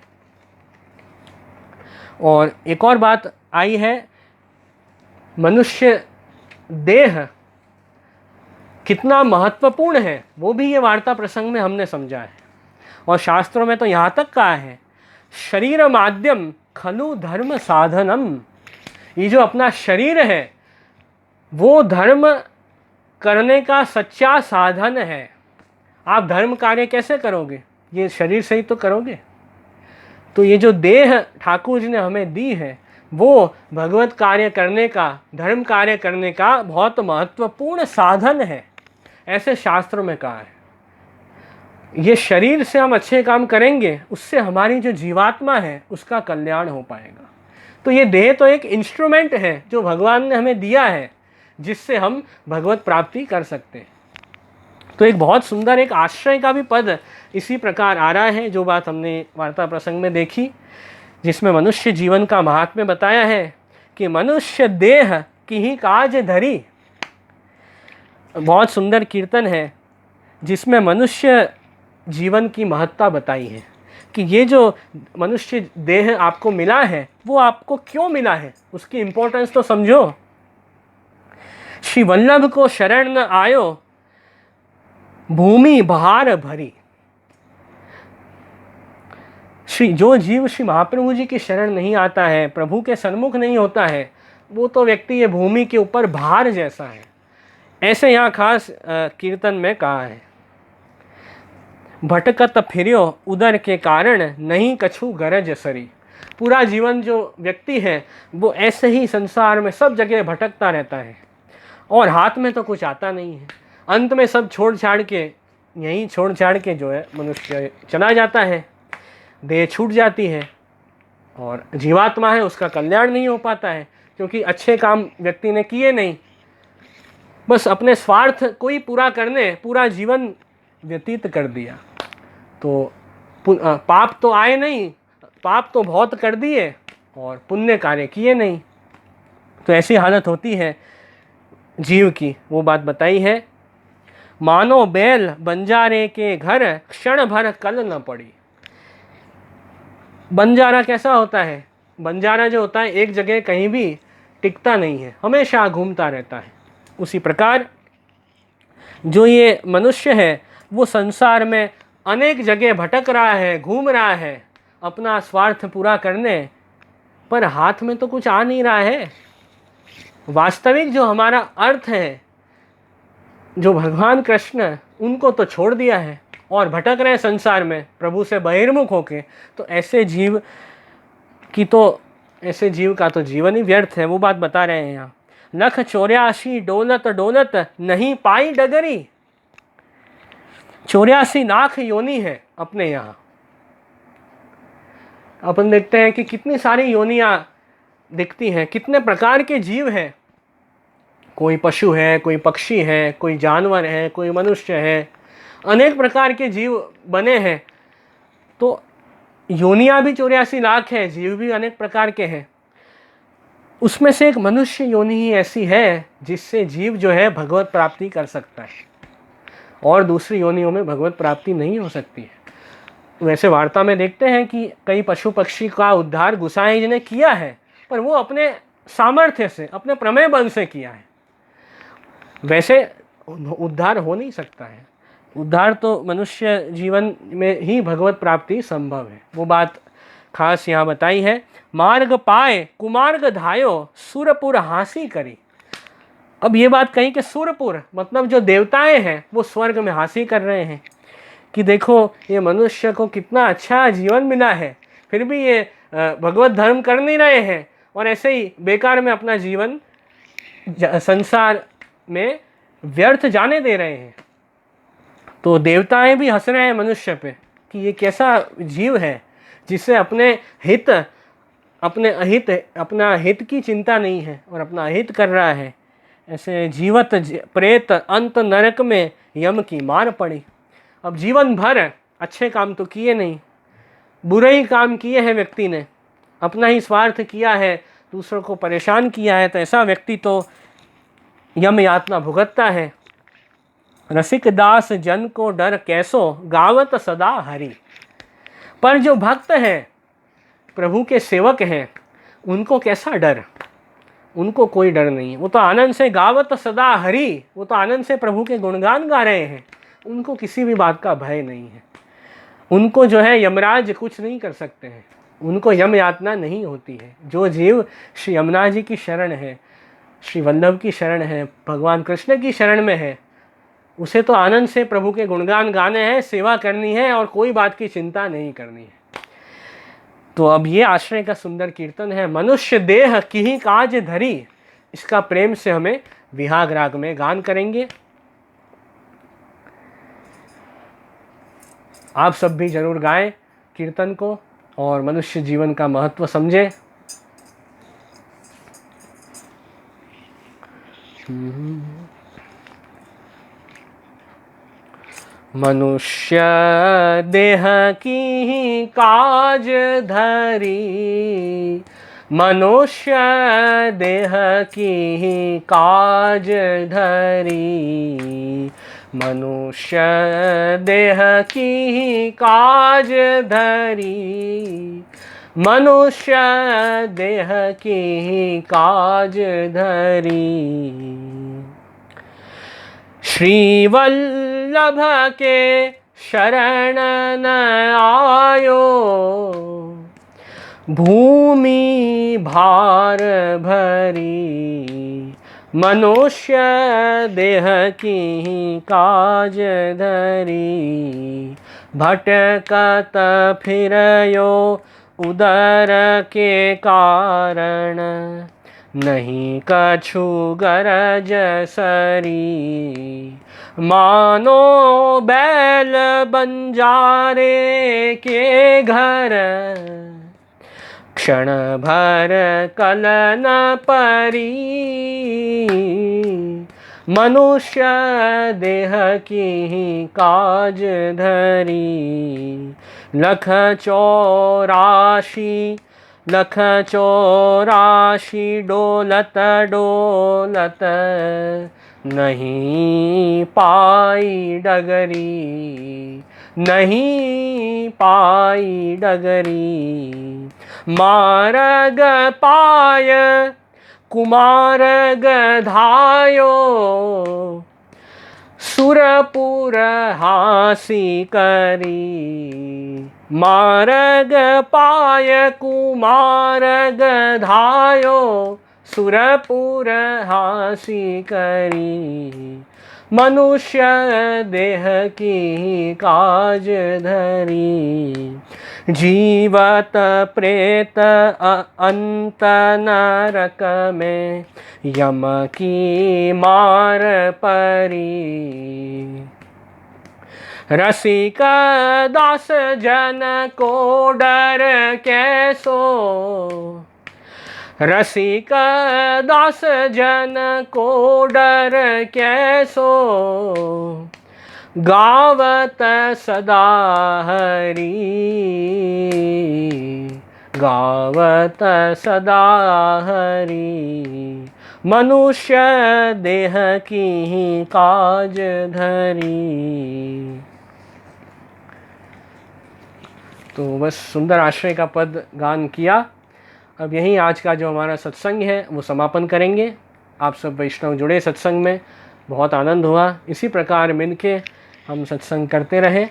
और एक और बात आई है, मनुष्य देह कितना महत्वपूर्ण है वो भी ये वार्ता प्रसंग में हमने समझा है। और शास्त्रों में तो यहाँ तक कहा है, शरीर माध्यम खलु धर्म साधनम। ये जो अपना शरीर है वो धर्म करने का सच्चा साधन है। आप धर्म कार्य कैसे करोगे? ये शरीर से ही तो करोगे। तो ये जो देह ठाकुर जी ने हमें दी है वो भगवत कार्य करने का, धर्म कार्य करने का बहुत महत्वपूर्ण साधन है, ऐसे शास्त्रों में कहा है। ये शरीर से हम अच्छे काम करेंगे, उससे हमारी जो जीवात्मा है उसका कल्याण हो पाएगा। तो ये देह तो एक इंस्ट्रूमेंट है जो भगवान ने हमें दिया है, जिससे हम भगवत प्राप्ति कर सकते हैं। तो एक बहुत सुंदर एक आश्रय का भी पद इसी प्रकार आ रहा है, जो बात हमने वार्ता प्रसंग में देखी, जिसमें मनुष्य जीवन का महात्म्य बताया है कि मनुष्य देह की ही काज धरी। बहुत सुंदर कीर्तन है जिसमें मनुष्य जीवन की महत्ता बताई है कि ये जो मनुष्य देह आपको मिला है वो आपको क्यों मिला है, उसकी इम्पोर्टेंस तो समझो। श्री वल्लभ को शरण न आयो, भूमि भार भरी। जो जीव श्री महाप्रभु जी की शरण नहीं आता है, प्रभु के सन्मुख नहीं होता है, वो तो व्यक्ति ये भूमि के ऊपर भार जैसा है। ऐसे यहाँ खास कीर्तन में कहा है, भटकत फिर्यो उदर के कारण, नहीं कछु गरज सरी। पूरा जीवन जो व्यक्ति है वो ऐसे ही संसार में सब जगह भटकता रहता है और हाथ में तो कुछ आता नहीं है। अंत में सब छोड़ छाड़ के, यहीं छोड़ छाड़ के जो है मनुष्य चला जाता है, देह छूट जाती है और जीवात्मा है उसका कल्याण नहीं हो पाता है, क्योंकि अच्छे काम व्यक्ति ने किए नहीं, बस अपने स्वार्थ को ही पूरा करने पूरा जीवन व्यतीत कर दिया। तो पाप तो आए नहीं, पाप तो बहुत कर दिए और पुण्य कार्य किए नहीं। तो ऐसी हालत होती है जीव की। वो बात बताई है, मानो बैल बंजारे के घर, क्षण भर कल न पड़ी। बंजारा कैसा होता है? बंजारा जो होता है एक जगह कहीं भी टिकता नहीं है, हमेशा घूमता रहता है। उसी प्रकार जो ये मनुष्य है वो संसार में अनेक जगह भटक रहा है, घूम रहा है अपना स्वार्थ पूरा करने, पर हाथ में तो कुछ आ नहीं रहा है। वास्तविक जो हमारा अर्थ है, जो भगवान कृष्ण, उनको तो छोड़ दिया है और भटक रहे हैं संसार में प्रभु से बहिर्मुख होके। तो ऐसे जीव का तो जीवन ही व्यर्थ है। वो बात बता रहे हैं यहाँ, लख 84 डोलत डोलत, नहीं पाई डगरी। 84 लाख योनि है अपने यहाँ। अपन देखते हैं कि कितनी सारी योनियाँ दिखती हैं, कितने प्रकार के जीव हैं। कोई पशु है, कोई पक्षी है, कोई जानवर है, कोई मनुष्य है, अनेक प्रकार के जीव बने हैं। तो योनियाँ भी 84 लाख है, जीव भी अनेक प्रकार के हैं। उसमें से एक मनुष्य योनि ही ऐसी है जिससे जीव जो है भगवत प्राप्ति कर सकता है, और दूसरी योनियों में भगवत प्राप्ति नहीं हो सकती है। वैसे वार्ता में देखते हैं कि कई पशु पक्षी का उद्धार गोसाई जी ने किया है, पर वो अपने सामर्थ्य से, अपने प्रमेय बल से किया है। वैसे उद्धार हो नहीं सकता है। उद्धार तो मनुष्य जीवन में ही भगवत प्राप्ति संभव है। वो बात खास यहाँ बताई है, मार्ग पाए कुमार्ग धायो, सुरपुर हासी करी। अब ये बात कही कि सुरपुर मतलब जो देवताएं हैं वो स्वर्ग में हासी कर रहे हैं कि देखो ये मनुष्य को कितना अच्छा जीवन मिला है, फिर भी ये भगवत धर्म कर नहीं रहे हैं और ऐसे ही बेकार में अपना जीवन संसार में व्यर्थ जाने दे रहे हैं। तो देवताएं भी हंस रहे हैं मनुष्य पे कि ये कैसा जीव है जिससे अपने हित, अपने अहित, अपना हित की चिंता नहीं है और अपना अहित कर रहा है। ऐसे जीवत प्रेत अंत नरक में यम की मार पड़ी। अब जीवन भर अच्छे काम तो किए नहीं, बुरे ही काम किए हैं व्यक्ति ने, अपना ही स्वार्थ किया है, दूसरों को परेशान किया है, तो ऐसा व्यक्ति तो यम यातना भुगतता है। रसिक दास जन को डर कैसो, गावत सदा हरि। पर जो भक्त हैं, प्रभु के सेवक हैं, उनको कैसा डर? उनको कोई डर नहीं है। वो तो आनंद से गावत सदा हरि, वो तो आनंद से प्रभु के गुणगान गा रहे हैं। उनको किसी भी बात का भय नहीं है। उनको जो है यमराज कुछ नहीं कर सकते हैं, उनको यम यातना नहीं होती है। जो जीव श्री यमुना जी की शरण है, श्री वल्लभ की शरण है, भगवान कृष्ण की शरण में है, उसे तो आनंद से प्रभु के गुणगान गाने हैं, सेवा करनी है और कोई बात की चिंता नहीं करनी है। तो अब ये आश्रय का सुंदर कीर्तन है, मनुष्य देह की ही काज धरी। इसका प्रेम से हमें विहाग राग में गान करेंगे। आप सब भी जरूर गाएं कीर्तन को और मनुष्य जीवन का महत्व समझें। मनुष्य देह की काज धरी, मनुष्य देह की काज धरी, मनुष्य देह की काज धरी, मनुष्य देह की काज धरी। श्री वल्लभ के शरण न आयो, भूमि भार भरी मनुष्य देह की काज धरी। भटकत फिरयो उदर के कारण, नहीं कछु गरज सरी। मानो बैल बंजारे के घर, क्षण भर कलन परी। मनुष्य देह की काज धरी। लख चौराशी डोलत डोलत, नहीं पाई डगरी, नहीं पाई डगरी। मार्ग पाय कुमार गधायो, सुरपुर हासी करी। मार्ग पाय कुमार गधायो, सुरपुर हासी करी। मनुष्य देह की काज धरी। जीवत प्रेत अंत नरक में, यम की मार परी। रसिक दास जन को डर कैसो, रसिक दास जन को डर कैसो। गावत सदा हरि, गावत सदा हरि। मनुष्य देह की काज धरी। तो बस सुंदर आश्रय का पद गान किया। अब यहीं आज का जो हमारा सत्संग है वो समापन करेंगे। आप सब वैष्णव जुड़े सत्संग में, बहुत आनंद हुआ। इसी प्रकार मिलके हम सत्संग करते रहें।